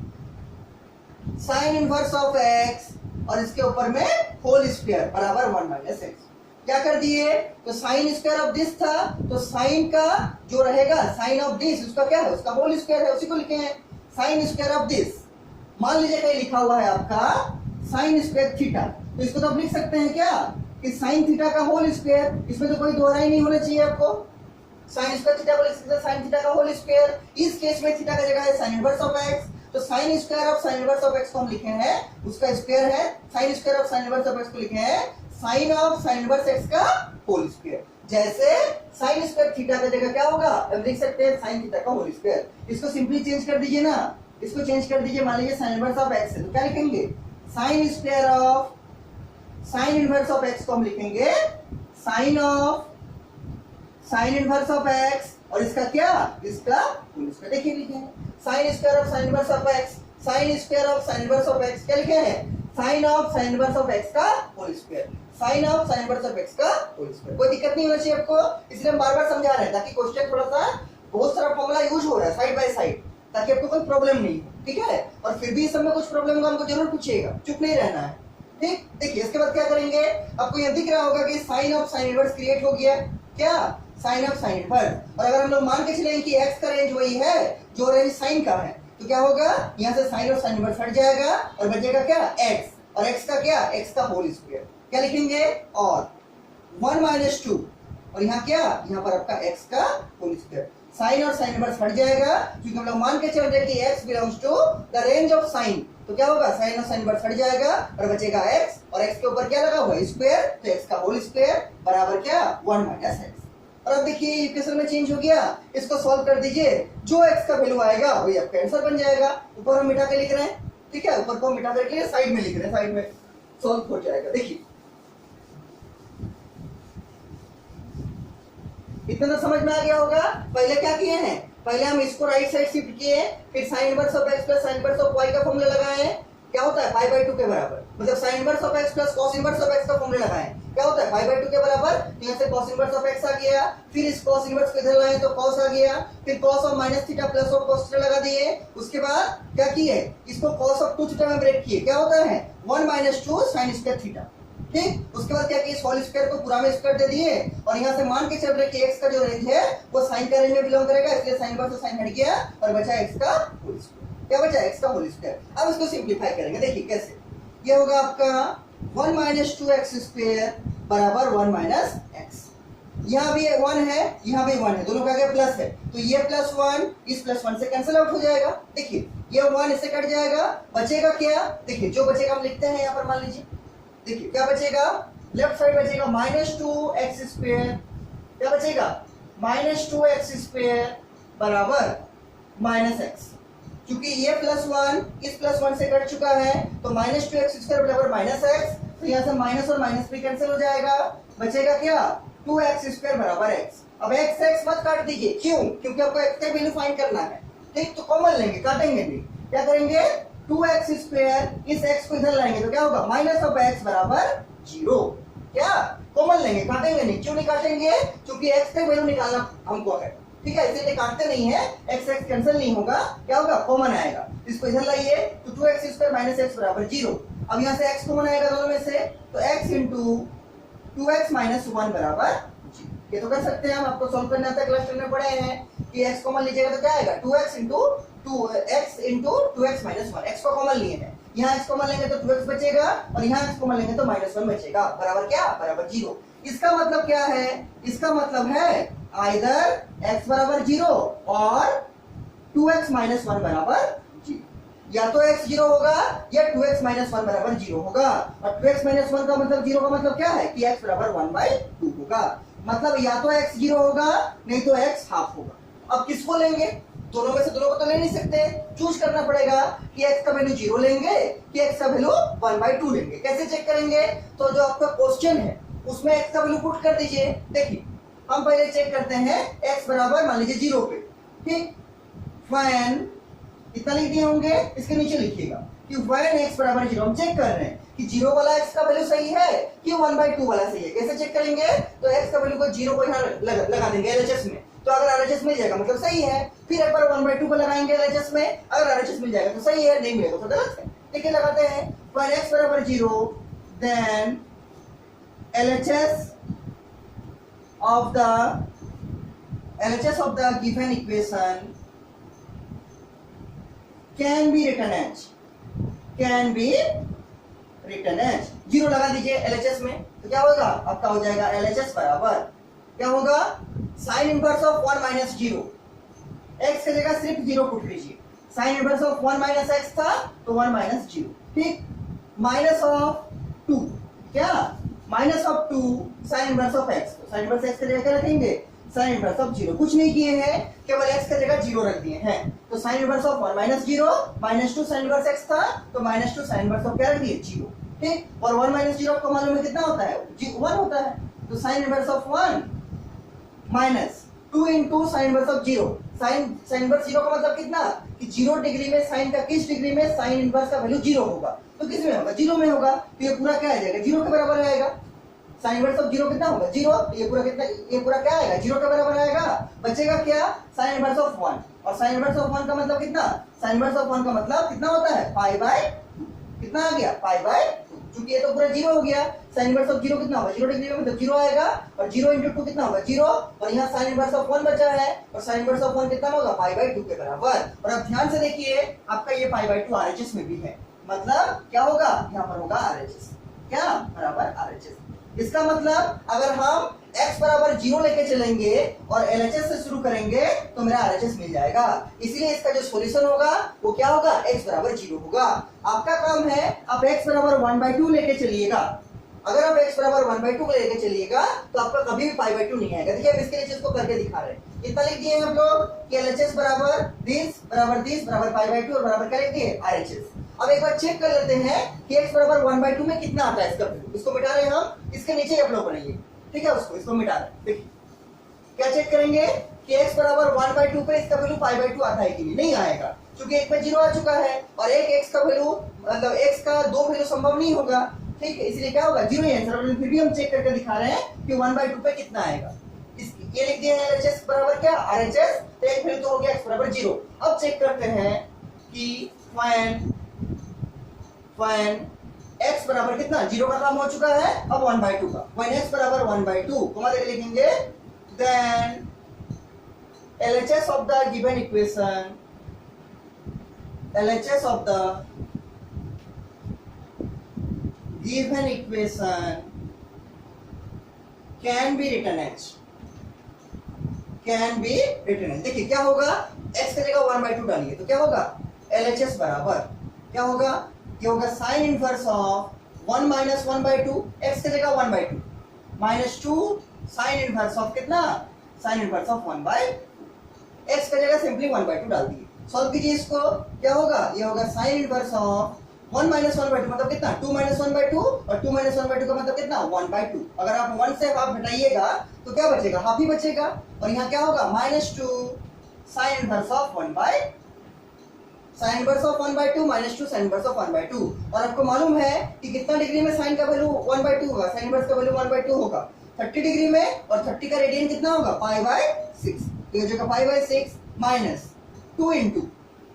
sine inverse of x और इसके ऊपर में होल स्क्वायर बराबर 1 माइनस x। क्या कर दिए? तो साइन स्क्वायर ऑफ दिस था, तो साइन का जो रहेगा साइन ऑफ दिस उसका क्या है? उसका होल स्क्वायर है, उसी को लिखे हैं साइन स्क्वायर ऑफ दिस। मान लीजिए कहीं लिखा हुआ है आपका साइन स्क्वायर थीटा, तो इसको तो आप लिख सकते हैं क्या कि साइन थीटा का होल स्क्वायर। इसमें तो कोई दोहराई नहीं होना चाहिए आपको। साइन स्क्वायर थीटा को लिख सकते हैं साइन थीटा का होल स्क्वायर। इस केस में थीटा का जगह है साइन इनवर्स ऑफ x, तो sine square of sine inverse of x को हम लिखे हैं, उसका स्क्वायर है sine square of sine inverse of x को लिखे हैं sine of sine inverse x का होल स्क्वायर। जैसे साइन स्क्वायर थीटा का जगह क्या होगा? हम लिख सकते हैं साइन थीटा का होल स्क्वायर। इसको सिंपली चेंज कर दीजिए ना, इसको चेंज कर दीजिए। मान लीजिए साइन इनवर्स ऑफ x है, तो क्या लिखेंगे? Sine square of sine inverse of x को हम लिखेंगे sine of sine inverse of x, और इसका क्या? इसका होल स्क्वायर। देखिए लिखे हैं sine square of sine inverse of x, sine square of sine inverse of x क्या लिखे हैं? Sine of sine inverse of x का whole square. Sine of sine inverse of x का होल स्क्वायर। कोई दिक्कत नहीं होना चाहिए आपको, इसलिए हम बार बार समझा रहे हैं ताकि क्वेश्चन थोड़ा सा बहुत सारा फॉर्मूला यूज हो रहा है साइड बाय साइड, ताकि आपको कोई प्रॉब्लम नहीं हो, ठीक है। और फिर भी इस समय कुछ प्रॉब्लम होगा हमको जरूर पूछिएगा, चुप नहीं रहना है, ठीक। देखिए इसके बाद क्या करेंगे, आपको यह दिख रहा होगा कि sine of sine inverse create हो गया, क्या साइन ऑफ साइन इनवर्स। और अगर हम लोग मान के चलें कि एक्स का रेंज वही है जो रेंज साइन का है, तो क्या होगा, यहाँ से साइन और साइन इनवर्स हट जाएगा और बचेगा क्या एक्स, और एक्स का क्या, एक्स का होल स्क्वायर। क्या लिखेंगे, और 1 माइनस 2, और यहाँ क्या, यहाँ पर आपका एक्स का होल स्क्वायर। साइन और साइन इनवर्स हट जाएगा क्योंकि हम लोग मान के चल रहे हैं कि x belongs to the range of sine, तो क्या होगा, साइन और साइन इनवर्स हट जाएगा और बचेगा x, और x के ऊपर क्या लगा हुआ है, स्क्वायर, तो x का होल स्क्वायर बराबर क्या, 1 माइनस x। और अब देखिए इक्वेशन में चेंज हो गया, इसको सॉल्व कर दीजिए, जो x का वैल्यू आएगा वही आपका आंसर बन जाएगा। ऊपर हम मिटा के लिख रहे हैं, ठीक है, ऊपर को मिटा करके साइड में लिख रहे हैं, साइड में सॉल्व हो जाएगा। देखिए इतना तो समझ में आ गया होगा। पहले क्या किए हैं, पहले हम इसको राइट साइड शिफ्ट किए, फिर sign inverse of x plus sign inverse of y का फॉर्मूला लगाए, क्या होता है पाई बाय 2 के बराबर, मतलब sine inverse of x plus cos inverse of x का फॉर्मूला लगाए, क्या होता है पाई बाय 2 के बराबर, यहाँ से cos इनवर्स ऑफ x आ गया, फिर इस cos इनवर्स को इधर लाए तो cos आ गया, फिर cos of minus theta plus of cos theta लगा दिए। उसके बाद क्या किए, इसको cos ऑफ 2 थीटा में ब्रेक किए, क्या होता है 1 माइनस 2 साइन स्क्वायर थीटा, ठीक। उसके बाद क्या किया, होल स्क्वायर को पूरा में स्क्वायर दे दिए, और यहाँ से मान के चल रहे कि x का जो रेंज है वो साइन का रेंज में बिलोंग करेगा, इसलिए साइन इनवर्स से साइन हट गया और बचा x का होल स्क्वायर। क्या बचा, x का होल स्क्वायर। अब इसको सिंपलीफाई करेंगे, देखिए कैसे, ये होगा आपका 1 माइनस 2x स्क्वायर बराबर 1 माइनस x। यहाँ भी 1 है, यहाँ भी 1 है, दोनों का आगे प्लस है, तो ये प्लस 1 इस प्लस 1 से कैंसिल आउट हो जाएगा। देखिए ये 1 इससे कट जाएगा, बचेगा क्या, देखिए जो बचेगा हम लिखते हैं यहाँ पर, मान लीजिए, देखिए क्या बचेगा, लेफ्ट साइड बचेगा माइनस 2x स्क्वायर, क्या बचेगा माइनस 2x स्क्वायर बराबर माइनस x, क्योंकि ये प्लस 1 इस प्लस 1 से कट चुका है, तो माइनस 2x स्क्वायर बराबर माइनस x, तो यहाँ से माइनस और माइनस भी कैंसिल हो जाएगा, बचेगा क्या 2x स्क्वायर बराबर x। अब x मत काट दीजिए, क्यों, क्योंकि आपको x का वैल्यू फाइंड करना है, ठीक, तो कॉमन लेंगे, काटेंगे नहीं। क्या करेंगे, 2x स्क्वायर इस x को इधर लाएंगे तो क्या होगा, माइनस ऑफ x बराबर 0, क्या कॉमन लेंगे, काटेंगे नहीं। क्यों नहीं काटेंगे, क्योंकि x का वैल्यू निकालना हमको है, ठीक है, इसीलिए काटते नहीं है, x कैंसिल नहीं होगा, क्या होगा कॉमन आएगा, इसको इधर लाइए, तो 2x स्क्वायर माइनस x बराबर 0। अब यहाँ से x कॉमन आएगा दोनों में से, तो x इंटू 2x माइनस 1 बराबर 0। ये तो कर सकते हैं हम, आपको सॉल्व करना था, क्लास 10 में पढ़े हैं कि x कॉमन लीजिएगा तो क्या आएगा 2x into 2x minus 1, x को कॉमन लिए हैं, यहाँ x कॉमन लेंगे तो 2x बचेगा, और यहाँ x कॉमन लेंगे तो माइनस 1 बचेगा, बराबर क्या, बराबर 0। इसका मतलब क्या है, इसका मतलब है आइदर x बराबर 0 और 2x माइनस 1 बराबर 0, या तो x 0 होगा या 2x माइनस 1 बराबर 0 होगा, और 2x माइनस 1 का मतलब 0 का मतलब क्या है कि x बराबर 1/2 होगा, मतलब या तो x 0 होगा नहीं तो x हाफ होगा। अब किसको लेंगे, दोनों में से दोनों को तो ले नहीं सकते, चूज करना पड़ेगा कि x का वैल्यू 0 लेंगे कि x का वैल्यू 1/2 लेंगे। कैसे चेक करेंगे, तो जो आपका क्वेश्चन है उसमें x का वैल्यू पुट कर दीजिए। देखिए हम पहले चेक करते हैं x बराबर मान लीजिए 0 पे, ठीक, when इतना लिख दिए होंगे, इसके नीचे लिखिएगा कि when x बराबर 0, हम चेक कर रहे हैं कि 0 वाला x का वैल्यू सही है कि 1/2 वाला सही है। कैसे चेक करेंगे, तो x का वैल्यू को 0 को यहाँ लगा देंगे LHS में, तो अगर RHS मिल जाएगा मतलब सही है, फिर एक बार 1/2 को लगाएंगे LHS में, अगर RHS मिल जाएगा तो सही है, नहीं मिलेगा तो गलत है। ठीक है, लगाते हैं, when x बराबर 0 then LHS of the given equation can be written as 0 लगा दीजिए LHS में, तो क्या होगा आपका हो जाएगा LHS बराबर क्या होगा sign inverse of 1 minus 0, x की जगह सिर्फ 0 पुट लीजिए, sign inverse of 1 minus x था तो 1 माइनस 0, ठीक, माइनस ऑफ 2, क्या minus of 2 sign inverse of x, तो साइन इनवर्स x की जगह क्या रखेंगे साइन इनवर्स ऑफ 0, कुछ नहीं किए हैं, केवल x की जगह 0 रख दिए हैं, तो sign inverse of 1 minus 0 minus 2 sign inverse x था तो माइनस 2 साइन इनवर्स ऑफ क्या रख दिए 0, ठीक, और 1 माइनस 0 आपको मालूम है कितना होता है 1 होता है, तो sign inverse of 1 minus 2 into sine inverse of 0, sine inverse 0 का मतलब कितना कि 0 डिग्री में साइन का किस डिग्री में साइन इनवर्स का वैल्यू 0 होगा, तो किस में होगा 0 में होगा, तो ये पूरा क्या आ जाएगा 0 के बराबर आएगा, साइन इनवर्स ऑफ जीरो कितना होगा? जीरो। ये पूरा कितना, ये पूरा क्या आएगा? जीरो के बराबर आएगा। बचेगा क्या? Sign inverse of one. और साइन इनवर्स ऑफ वन का मतलब कितना? साइन इनवर्स ऑफ वन का मतलब कितना होता है? पाई बाय, कितना आ गया? Pi bye. क्योंकि ये तो पूरा जीरो हो गया। साइन इनवर्स ऑफ जीरो कितना होगा? जीरो डिग्री में मतलब जीरो आएगा। और जीरो इंटू टू कितना होगा? जीरो। और यहाँ साइन इनवर्स ऑफ वन बचा है, और साइन इनवर्स ऑफ वन कितना होगा? पाई बाय टू के बराबर। और अब ध्यान से देखिए, आपका ये पाई बाय टू आरएचएस में भी है। मतलब क्या होगा? यहाँ पर होगा आरएचएस, क्या बराबर आरएचएस। इसका मतलब अगर हम x बराबर जीरो लेके चलेंगे और एलएचएस से शुरू करेंगे तो मेरा आरएचएस मिल जाएगा। इसीलिए इसका जो सॉल्यूशन होगा वो क्या होगा? x बराबर जीरो होगा। आपका काम है आप x बराबर 1/2 लेके चलिएगा। अगर आप x बराबर 1/2 लेके चलिएगा तो आपका कभी भी पाई बाय टू नहीं आएगा। देखिए हम इसके लिए इसको करके दिखा रहे हैं। कितना लिख दिए हम लोग कि एलएचएस बराबर दिस बराबर पाई बाय टू और बराबर क्या लिख दिए? आरएचएस। अब एक बार चेक कर लेते हैं कि x बराबर 1/2 में कितना आता है इसका वैल्यू। इसको मिटा रहे हैं हम, इसके नीचे आप लोग बनाइए, ठीक है? इसको मिटा रहे हैं। देखिए क्या चेक करेंगे कि x बराबर 1/2 पे इसका वैल्यू पाई बाय टू आता है कि नहीं आएगा, क्योंकि एक में जीरो आ चुका है और एक x का वैल्यू मतलब x का दो वैल्यू संभव नहीं होगा, ठीक है? इसलिए क्या होगा? जीरो ही आंसर। फिर भी हम चेक करके दिखा रहे हैं कि 1/2 पे कितना आएगा। ये लिख दिए हैं एलएचएस बराबर क्या? आरएचएस। तो एक वैल्यू तो हो गया x बराबर जीरो। अब चेक करते हैं कि when x बराबर कितना? जीरो का काम हो चुका है, अब 1/2 का। when x बराबर 1/2 कोमा देके लिखेंगे then LHS of the given equation, LHS of the given equation can be written as, can be written as। देखिए क्या होगा? x की जगह 1/2 डालिए तो क्या होगा? LHS बराबर क्या होगा? ये होगा sign inverse of 1 minus 1/2, x की जगह 1/2 माइनस 2 साइन इनवर्स ऑफ कितना? Sign inverse of 1/2। x की जगह सिंपली 1/2 डाल दिए। सॉल्व कीजिए इसको, क्या होगा? ये होगा साइन इनवर्स ऑफ 1 माइनस 1/2 मतलब कितना? 2 माइनस 1/2 और 2 माइनस 1/2 का मतलब कितना? 1/2। अगर आप 1 से हाफ हटाइएगा तो क्या बचेगा? हाफ ही बचेगा। और यहाँ क्या होगा? Minus 2 sign inverse of 1/2, sign inverse of 1/2 minus 2 sign inverse of 1/2। और आपको मालूम है कि कितना डिग्री में साइन का वैल्यू 1/2 होगा? साइन इनवर्स का वैल्यू 1/2 होगा 30 डिग्री में, और 30 का रेडियन कितना होगा? Pi by 6। तो ये जो का पाई बाय 6 माइनस 2 इंटू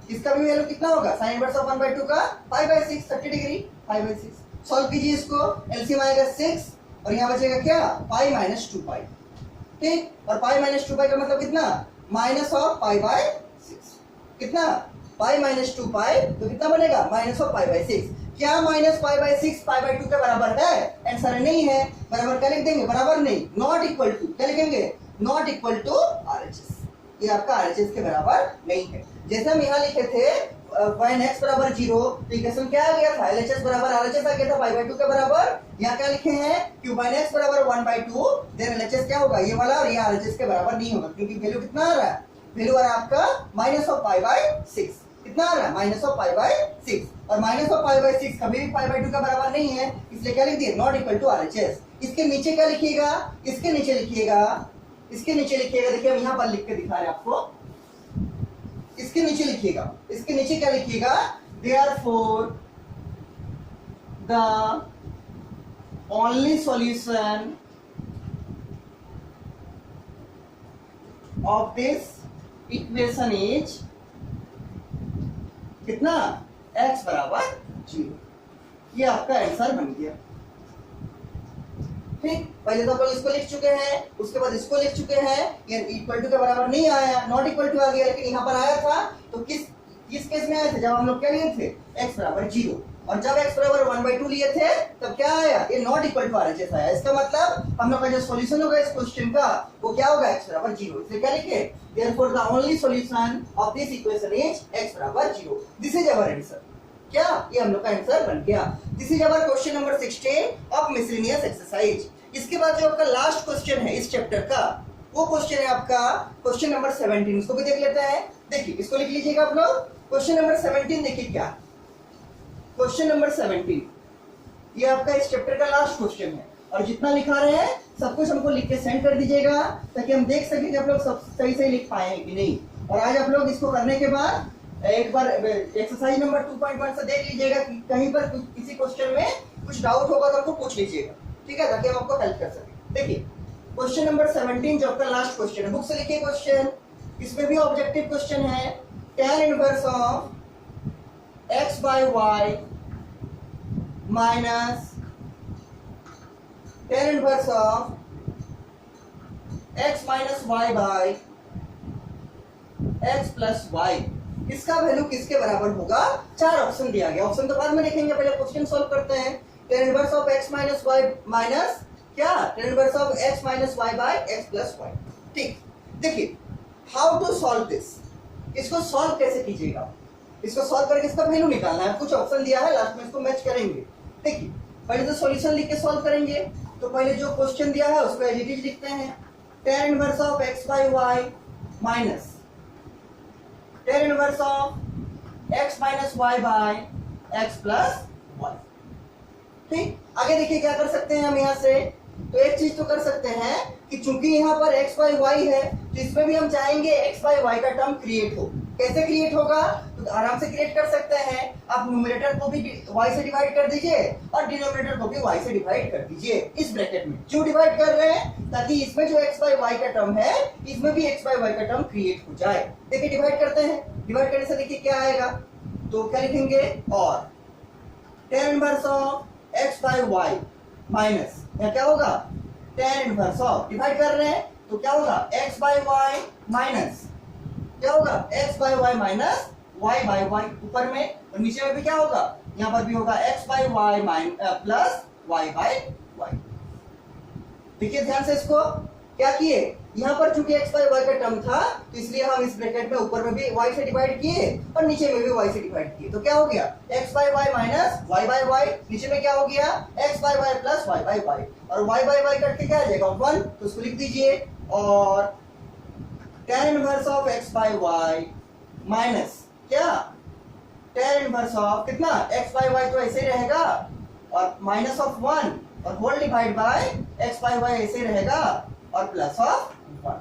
इसका भी वैल्यू कितना होगा? साइन इनवर्स ऑफ 1/2 का pi by 6, 30 degree pi by 6। Solve कीजिए इसको, एलसीएम आएगा 6 और यहाँ बचेगा क्या? पाई माइनस 2 पाई, ठीक? और पाई माइनस 2 पाई का मतलब कितना? Minus of pi by 6। कितना? पाई माइनस 2 पाई, तो कितना बनेगा? Minus of pi by 6। क्या minus pi by 6 pi by 2 के बराबर है? आंसर नहीं है। बराबर क्या लिख देंगे? बराबर नहीं, नॉट इक्वल टू। क्या लिखेंगे? Not equal to RHS. ये आपका आरएचएस के बराबर नहीं है। जैसे हम यहाँ लिखे थे when x बराबर 0, तो इक्वेशन क्या आ गया था? एलएचएस बराबर आरएचएस आ गया था पाई बाय 2 के बराबर। यहाँ क्या लिखे हैं कि when x बराबर 1/2 देन एलएचएस क्या होगा? ये वाला, और ये आरएचएस के बराबर नहीं होगा, क्योंकि वैल्यू कितना आ रहा है? वैल्यू आ रहा है आपका माइनस ऑफ पाई बाय 6। कितना आ रहा है? Minus of pi by 6। और माइनस ऑफ पाई बाय 6 कभी भी पाई बाय 2 का बराबर नहीं है, इसलिए क्या लिख दिए? Not equal to RHS. इसके नीचे क्या लिखिएगा? इसके नीचे लिखिएगा, इसके नीचे लिखिएगा। देखिए हम यहाँ पर लिख के दिखा रहे हैं आपको। इसके नीचे लिखिएगा, इसके नीचे क्या लिखिएगा? therefore the only solution of this equation is कितना? x बराबर 0। ये आपका आंसर बन गया, ठीक? पहले तो अपन इसको लिख चुके हैं, उसके बाद इसको लिख चुके हैं। ये इक्वल टू के बराबर नहीं आया, नॉट इक्वल टू आ गया, लेकिन यहाँ पर आया था। तो किस केस में आया था? जब हम लोग क्या लिए थे? x बराबर 0। और जब x बराबर 1/2 लिए थे तब क्या आया? ये नॉट इक्वल टू आरएचएस आया। इसका मतलब हम लोग का जो सॉल्यूशन होगा इस क्वेश्चन का वो क्या होगा? x बराबर 0। इसलिए क्या लिखे? therefore the only solution of this equation is x बराबर 0। This is our answer. क्या? ये हम लोग का आंसर बन गया। This is our question number 16 of miscellaneous exercise. इसके बाद जो आपका लास्ट क्वेश्चन है इस चैप्टर का, वो क्वेश्चन है आपका क्वेश्चन नंबर 17। इसको भी देख लेते हैं। देखिए इसको लिख लीजिएगा आप लोग। क्वेश्चन नंबर 17 देखिए क्या? क्वेश्चन नंबर 17 ये आपका इस चैप्टर का लास्ट क्वेश्चन है, और जितना लिखा रहे हैं सब कुछ हमको लिख के सेंड कर दीजिएगा, ताकि हम देख सकें कि आप लोग सब सही सही लिख पाए हैं कि नहीं। और आज आप लोग इसको करने के बाद एक बार एक्सरसाइज नंबर 2.1 से देख लीजिएगा कि कहीं पर किसी क्वेश्चन में कुछ डाउट होगा तो आपको पूछ लीजिएगा। ठीक है, ताकि हम आपको हेल्प कर सके। देखिए क्वेश्चन नंबर 17 जो आपका लास्ट क्वेश्चन है, बुक से लिखिए क्वेश्चन, इसमें भी ऑब्जेक्टिव क्वेश्चन है। tan inverse of x bye y minus tan inverse of x minus y by x plus y, इसका वैल्यू किसके बराबर होगा? चार ऑप्शन दिया गया, ऑप्शन तो बाद में लिखेंगे, पहले क्वेश्चन सॉल्व करते हैं। tan inverse of x minus y minus क्या, tan inverse of x minus y by x plus y। ठीक, देखिए हाउ टू सॉल्व दिस, इसको सॉल्व कैसे कीजिएगा, इसको सॉल्व करके इसका वैल्यू निकालना है। कुछ ऑप्शन दिया है, लास्ट में इसको मैच करेंगे। देखिए पहले तो सॉल्यूशन लिख के सॉल्व करेंगे, तो पहले जो क्वेश्चन दिया है उसको एज इट इज लिखते हैं। tan inverse of x bye y minus tan inverse of x minus y by x plus y। ठीक, आगे देखिए क्या कर सकते हैं हम यहाँ से, तो एक चीज तो कर सकते हैं कि चूंकि यहाँ पर x बाय y है, तो इसमें भी हम चाहेंगे x बाय y का टर्म क्रिएट हो। कैसे क्रिएट होगा, तो आराम से क्रिएट कर सकते हैं। आप न्यूमरेटर को भी y से डिवाइड कर दीजिए और डिनोमिनेटर को भी y से डिवाइड कर दीजिए इस ब्रैकेट में। क्यों डिवाइड कर रहे हैं, ताकि इसमें जो x बाय y का टर्म है, इसमें भी x बाय y का टर्म क्रिएट हो जाए। देखिए डिवाइड करते हैं, डिवाइड करने से देखिए क्या आएगा, तो क्या लिखेंगे, और tan inverse of x bye y minus क्या होगा, tan इनवर्स ऑफ, डिवाइड कर रहे हैं तो क्या होगा, x बाय y माइनस क्या होगा, x bye y minus y by y ऊपर में, और नीचे में भी क्या होगा, यहाँ पर भी होगा x bye y plus y by y। देखिए ध्यान से इसको क्या किए, यहाँ पर चूंकि x बाय y का टर्म था, तो इसलिए हम इस ब्रैकेट में ऊपर में भी y से डिवाइड किए और नीचे में भी y से डिवाइड किए, तो क्या हो गया, x bye y minus y by y, नीचे में क्या हो गया, x bye y plus y by y, और y बाय y कट के क्या आ जाएगा 1, तो उसको लिख दीजिए। और tan inverse of x bye y minus क्या, tan इनवर्स ऑफ कितना, x बाय y तो ऐसे ही रहेगा, और माइनस ऑफ 1 और whole divide by x bye y ऐसे ही रहेगा, और प्लस ऑफ 1।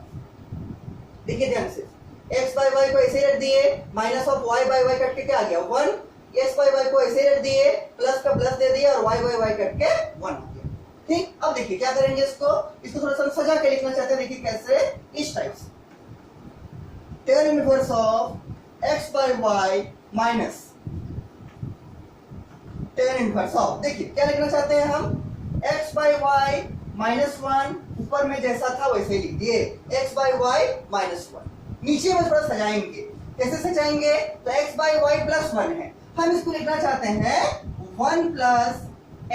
देखिए ध्यान से, x बाय y को ऐसे ही रख दिए, minus of y by y cut के क्या आ गया 1, x बाय y को ऐसे ही रख दिए, प्लस का प्लस दे दिया, और y बाय y कट के 1 हो गया। ठीक, अब देखिए क्या करेंगे, इसको थोड़ा सा सजा के लिखना चाहते हैं। देखिए कैसे, इस टाइप से, tan inverse of x bye y minus tan inverse of, देखिए क्या लिखना चाहते हैं हम, x बाय y माइनस 1, ऊपर में जैसा था वैसे लिख दिए, x बाय y माइनस 1। नीचे में थोड़ा सजाएंगे, कैसे सजाएंगे, तो x बाय y प्लस 1 है, हम इसको लिखना चाहते हैं 1 प्लस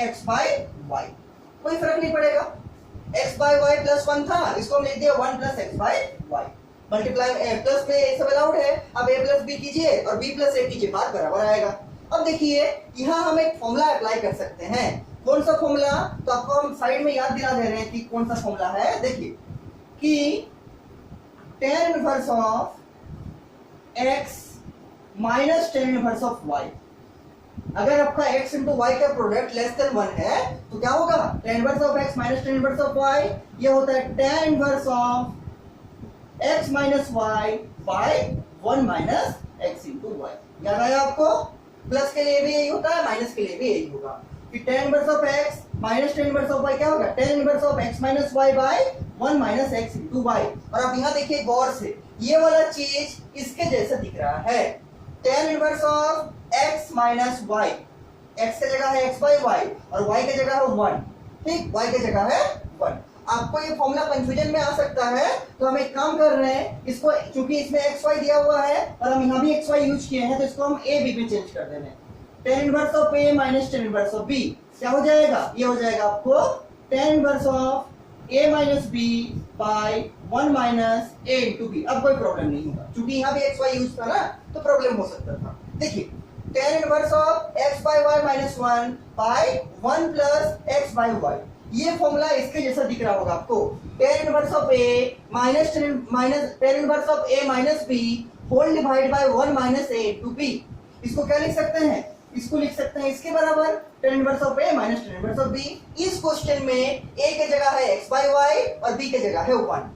x बाय y, कोई फर्क नहीं पड़ेगा, x बाय y प्लस 1 था, इसको हम लिख दिया 1 plus x bye y। Multiply plus में ये सब अलाउड है, अब a प्लस b कीजिए और b प्लस a कीजिए, बात बराबर आएगा। अब देखिए यहाँ हम एक फॉर्मूला अप्लाई कर सकते हैं, कौन सा फॉर्मूला, तो आपको हम साइड में याद दिला दे रहे हैं कि कौन सा फॉर्मूला है। देखिए कि tan inverse of x minus tan inverse of y, अगर आपका x इंटू y का प्रोडक्ट लेस देन 1 है, तो क्या होगा, tan inverse of x minus tan inverse of y, ये होता है tan inverse of x minus y by 1 minus x into y। याद आया आपको, प्लस के लिए भी यही होता है, माइनस के लिए भी यही होगा कि tan inverse of x minus tan inverse of y क्या होगा, tan inverse of x minus y by 1 minus x into y। और आप यहाँ देखिए गौर से, ये वाला चीज इसके जैसा दिख रहा है, tan inverse of x minus y, x की जगह है x बाय y और y की जगह है 1, ठीक, y की जगह है 1। आपको ये फॉर्मूला कंफ्यूजन में आ सकता है, तो हम एक काम कर रहे हैं, इसको चूंकि इसमें xy दिया हुआ है और हम यहाँ भी xy यूज किए हैं, तो इसको हम a b में चेंज कर दे रहे हैं। tan inverse of a minus tan inverse of b क्या हो जाएगा, ये हो जाएगा आपको tan inverse of a minus b by 1 minus a into b। अब कोई प्रॉब्लम नहीं होगा, क्योंकि यहाँ भी xy यूज था ना, तो प्रॉब्लम हो सकता था। देखिए tan inverse of x bye y minus 1 by 1 plus x bye y, ये फॉर्मूला इसके जैसा दिख रहा होगा आपको, tan inverse of a minus tan inverse of a minus b whole divide by 1 minus a into b। इसको क्या लिख सकते हैं, इसको लिख सकते हैं इसके बराबर tan inverse of a minus tan inverse of b। इस क्वेश्चन में a की जगह है x बाय y और b की जगह है 1।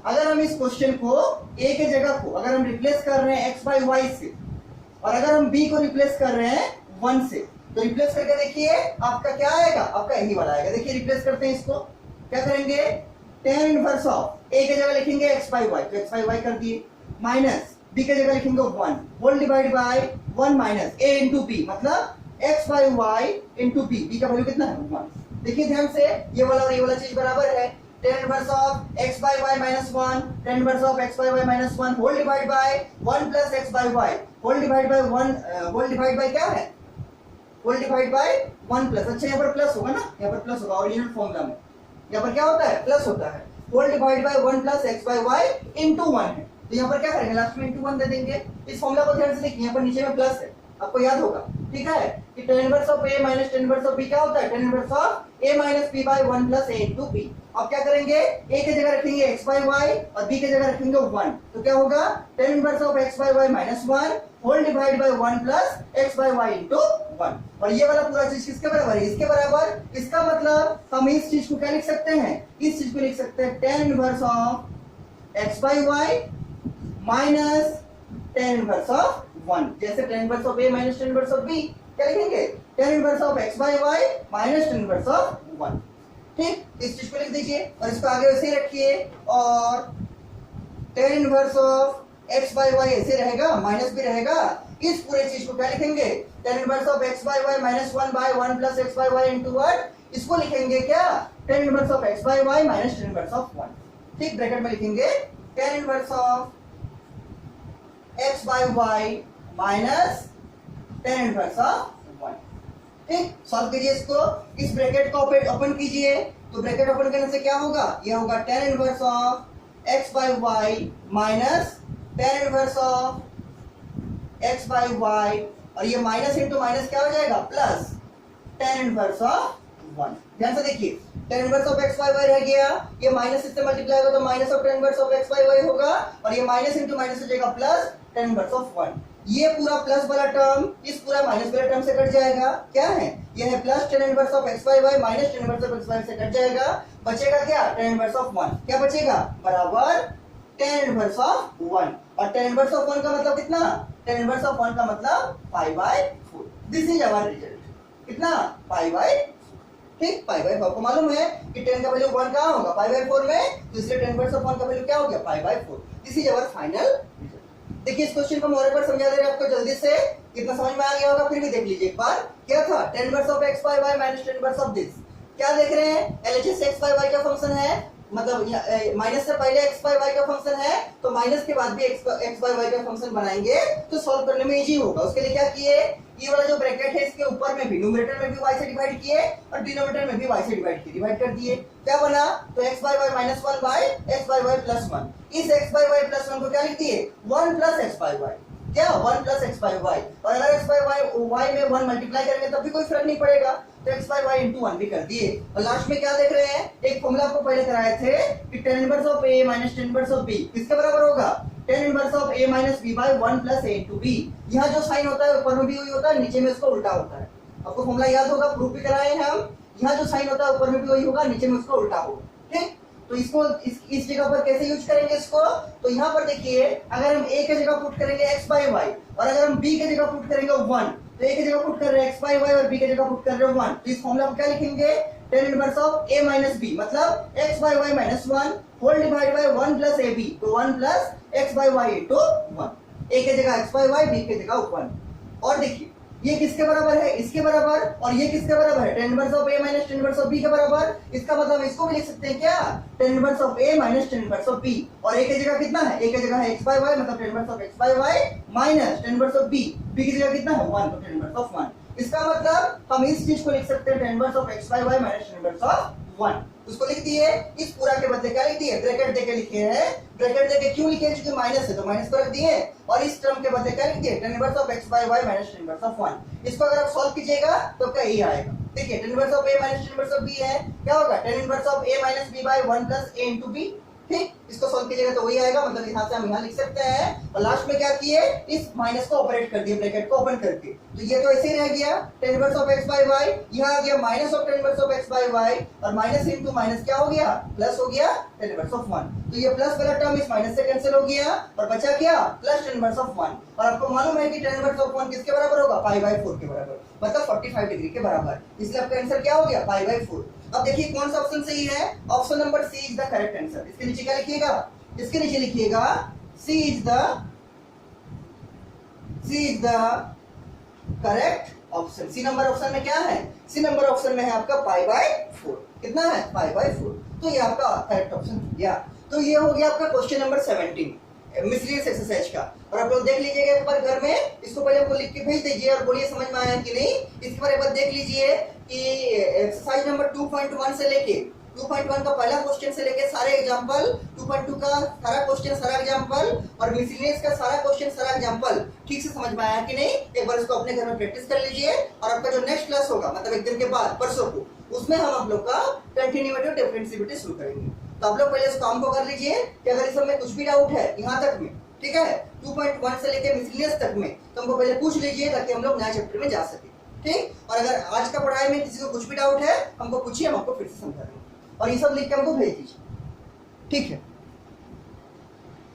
अगर हम इस क्वेश्चन को a की जगह को अगर हम रिप्लेस कर रहे हैं x बाय y से, और अगर हम b को रिप्लेस कर रहे हैं 1 से, तो रिप्लेस करके देखिए आपका क्या आएगा, आपका यही वाला आएगा। देखिए रिप्लेस करते हैं इसको, क्या करेंगे, tan इनवर्स ऑफ a की जगह लिखेंगे x बाई y, तो x बाई y कर दिए, माइनस b की जगह लिखेंगे 1 whole divide by 1 minus a into b, मतलब x by y into b, b का वैल्यू कितना है 1। देखिए ध्यान से ये वाला और ये वाला चीज बराबर है, tan inverse of x by y minus 1, tan inverse of x by y minus 1 whole divide by 1 plus x by y whole divide by 1 whole divide by क्या है, होल डिवाइड बाय 1 प्लस, अच्छा यहाँ पर plus होगा ना, यहाँ पर plus होगा ओरिजिनल फॉर्मूला में, यहाँ पर क्या होता है प्लस होता है, whole divide by 1 plus x by y into 1 है, तो यहाँ पर क्या करेंगे लास्ट में इंटू 1 दे देंगे। इस फॉर्मूला को ध्यान से देखिए, यहाँ पर नीचे में प्लस है, आपको याद होगा, ठीक है, कि tan inverse of a minus tan inverse of b क्या होता है, tan inverse of a minus b by 1 plus a into b। अब क्या करेंगे, a की जगह रखेंगे x बाई y और b की जगह रखेंगे 1, तो क्या होगा tan inverse of x by y minus 1 whole divide by 1 plus x by y into 1। और ये वाला पूरा चीज किसके बराबर है, इसके बराबर। इसका मतलब हम इस चीज को क्या लिख सकते हैं, इस चीज को लिख सकते हैं tan inverse of x by y minus tan inverse of 1, जैसे tan inverse of a minus tan inverse of b, क्या लिखेंगे tan inverse of x by y minus tan inverse of 1। ठीक, इस चीज को लिख दीजिए और इसको आगे वैसे ही रखिए, और tan inverse of x by y ऐसे रहेगा, माइनस भी रहेगा, इस पूरे चीज को क्या लिखेंगे, tan inverse of x by y minus 1 by 1 plus x by y into 1, इसको लिखेंगे क्या, tan inverse of x by y minus tan inverse of 1। ठीक, ब्रैकेट में लिखेंगे tan inverse of x by y minus tan inverse of 1। ठीक, solve कीजिए इसको, इस ब्रैकेट को ओपन कीजिए, तो ब्रैकेट ओपन करने से क्या होगा, यह होगा tan inverse of x by y minus tan inverse of x by y, और ये माइनस इंटू माइनस क्या हो जाएगा प्लस tan इनवर्स ऑफ 1। ध्यान से देखिए, tan inverse of x by y रह गया, ये माइनस इससे मल्टीप्लाई होगा तो minus of tan inverse of x by y होगा, और ये माइनस इंटू माइनस हो जाएगा प्लस tan इनवर्स ऑफ 1। ये पूरा प्लस वाला टर्म इस पूरा माइनस वाला टर्म से कट जाएगा, क्या है, ये है plus tan inverse of x by y minus tan inverse of x by से कट जाएगा, बचेगा क्या tan इनवर्स ऑफ 1, क्या बचेगा बराबर tan इनवर्स ऑफ 1, और tan इनवर्स ऑफ 1 का मतलब कितना, tan इनवर्स ऑफ 1 का मतलब pi by 4। This is our result, कितना पाई बाय 4। ठीक, पाई बाय 4 को मालूम है कि tan का वैल्यू 1 कहां होगा, पाई बाय 4 में, तो इसलिए tan इनवर्स ऑफ 1 का वैल्यू क्या हो गया pi by 4। This is our final result. देखिए इस क्वेश्चन को मोरे पर समझा दे रहे हैं आपको जल्दी से, कितना समझ में आ गया होगा, फिर भी देख लीजिए एक बार, क्या था tan inverse of x by y minus tan inverse of this, क्या देख रहे हैं, LHS x बाई y का फंक्शन है, मतलब माइनस से पहले x बाई y का फंक्शन है, तो माइनस के बाद भी x बाई y का फंक्शन बनाएंगे तो सॉल्व करने में इजी होगा। उसके लिए क्या किए, ये वाला जो ब्रैकेट है इसके ऊपर में भी न्यूमरेटर में भी y से डिवाइड किए और डिनोमिनेटर में भी y से डिवाइड किए, डिवाइड कर दिए, क्या बना, तो x by y minus 1 by x by y plus 1, इस x बाई y प्लस 1 को क्या लिख दिए 1 प्लस x बाई y, क्या 1 प्लस x बाई y, और अगर x बाई y में 1 मल्टीप्लाई करेंगे तब भी कोई फर्क नहीं पड़ेगा, तो x बाई y इंटू 1 भी कर दिए। और लास्ट में क्या देख रहे हैं, एक फॉर्मूला आपको पहले कराए थे कि tan inverse of a minus tan inverse of b किसके बराबर होगा, tan inverse of a minus b by 1 plus a into b। यहाँ जो साइन होता है ऊपर में भी वही होता है, नीचे में उसको उल्टा होता है, आपको फॉर्मूला याद होगा, प्रूफ भी कराए हैं हम, यहाँ जो साइन होता है ऊपर में भी वही होगा, नीचे में उसको उल्टा होगा। ठीक, तो इसको इस जगह पर कैसे यूज करेंगे इसको, तो यहाँ पर देखिए अगर हम a की जगह पुट करेंगे x बाई y, और अगर हम b की जगह पुट करेंगे 1, तो a की जगह पुट कर रहे हैं x बाई y और b की जगह पुट कर रहे हैं 1, तो इस फॉर्मूला को क्या लिखेंगे tan inverse of a minus b, मतलब x by y minus 1 whole divide by 1 plus ab, तो 1 plus x by y into 1, a की जगह x बाई y, b की जगह 1। और देखिए ये किसके बराबर है, इसके बराबर, और ये किसके बराबर है, tan inverse of a minus tan inverse of b के बराबर। इसका मतलब इसको भी लिख सकते हैं क्या, tan inverse of a minus tan inverse of b, और a की जगह कितना है, a की जगह है x बाई y, मतलब tan inverse of x by y minus tan inverse of b, b की जगह कितना है 1, तो tan इनवर्स ऑफ 1। इसका मतलब हम इस चीज को लिख सकते हैं tan inverse of x by y minus tan inverse of 1, उसको लिख दिए, इस पूरा के बदले क्या लिख दिए, ब्रैकेट देके लिखे हैं, ब्रैकेट देके क्यों लिखे, क्योंकि माइनस है तो माइनस को रख दिए, और इस टर्म के बदले क्या लिख दिए tan inverse of x by y minus tan inverse of 1। इसको अगर आप सॉल्व कीजिएगा तो क्या यही आएगा, देखिए tan inverse of a minus tan inverse of b है, क्या होगा tan inverse of a minus b by 1 plus a into b, ठीक, इसको सॉल्व कीजिएगा तो वही आएगा, मतलब यहाँ से हम यहाँ लिख सकते हैं। और लास्ट में क्या किए, इस माइनस को ऑपरेट कर दिए ब्रैकेट को ओपन करके, तो ये तो ऐसे ही रह गया tan inverse of x bye y, यहाँ आ गया minus of tan inverse of x bye y, और माइनस इंटू माइनस क्या हो गया, प्लस हो गया tan इनवर्स ऑफ 1। तो ये प्लस वाला टर्म इस माइनस से कैंसिल हो गया और बचा क्या, प्लस tan इनवर्स ऑफ 1। और आपको मालूम है कि tan इनवर्स ऑफ 1 किसके बराबर होगा, पाई बाय 4 के बराबर, मतलब 45 डिग्री के बराबर, इसलिए आपका आंसर क्या हो गया, पाई बाय 4। अब देखिए कौन सा ऑप्शन सही है, option number C is the correct answer. इसके नीचे क्या लिखिएगा, इसके नीचे लिखिएगा C is the correct option. C number option में क्या है, सी नंबर ऑप्शन में है आपका पाई बाय 4। कितना है, पाई बाय 4। तो ये आपका करेक्ट ऑप्शन हो गया। तो ये हो गया आपका क्वेश्चन नंबर 17 मिसलिनियस एक्सरसाइज का। और आप लोग देख लीजिएगा एक बार घर में, इसको पहले आपको लिख के भेज दीजिए और बोलिए समझ में आया कि नहीं। इसके बारे में देख लीजिए कि एक्सरसाइज नंबर 2.1 से लेके 2.1 का पहला क्वेश्चन से लेके सारे एग्जांपल, 2.2 का सारा क्वेश्चन सारा एग्जांपल, और मिसलिनियस का सारा क्वेश्चन सारा एग्जांपल ठीक से समझ में आया कि नहीं। एक बार इसको अपने घर में प्रैक्टिस कर लीजिए, और आपका जो नेक्स्ट क्लास होगा मतलब एक दिन के बाद परसों को, उसमें हम आप लोग का कंटिन्यूटी डिफरेंशिएबिलिटी शुरू करेंगे। तो आप लोग पहले इस काम को कर लीजिए कि अगर इस में कुछ भी डाउट है यहाँ तक में, ठीक है, 2.1 से लेके मिसलिनियस तक में, तो हमको पहले पूछ लीजिए ताकि हम लोग नया चैप्टर में जा सके। ठीक, और अगर आज का पढ़ाई में किसी को कुछ भी डाउट है हमको पूछिए, हम आपको फिर से समझा देंगे। और ये सब लिख के हमको भेज दीजिए, ठीक है।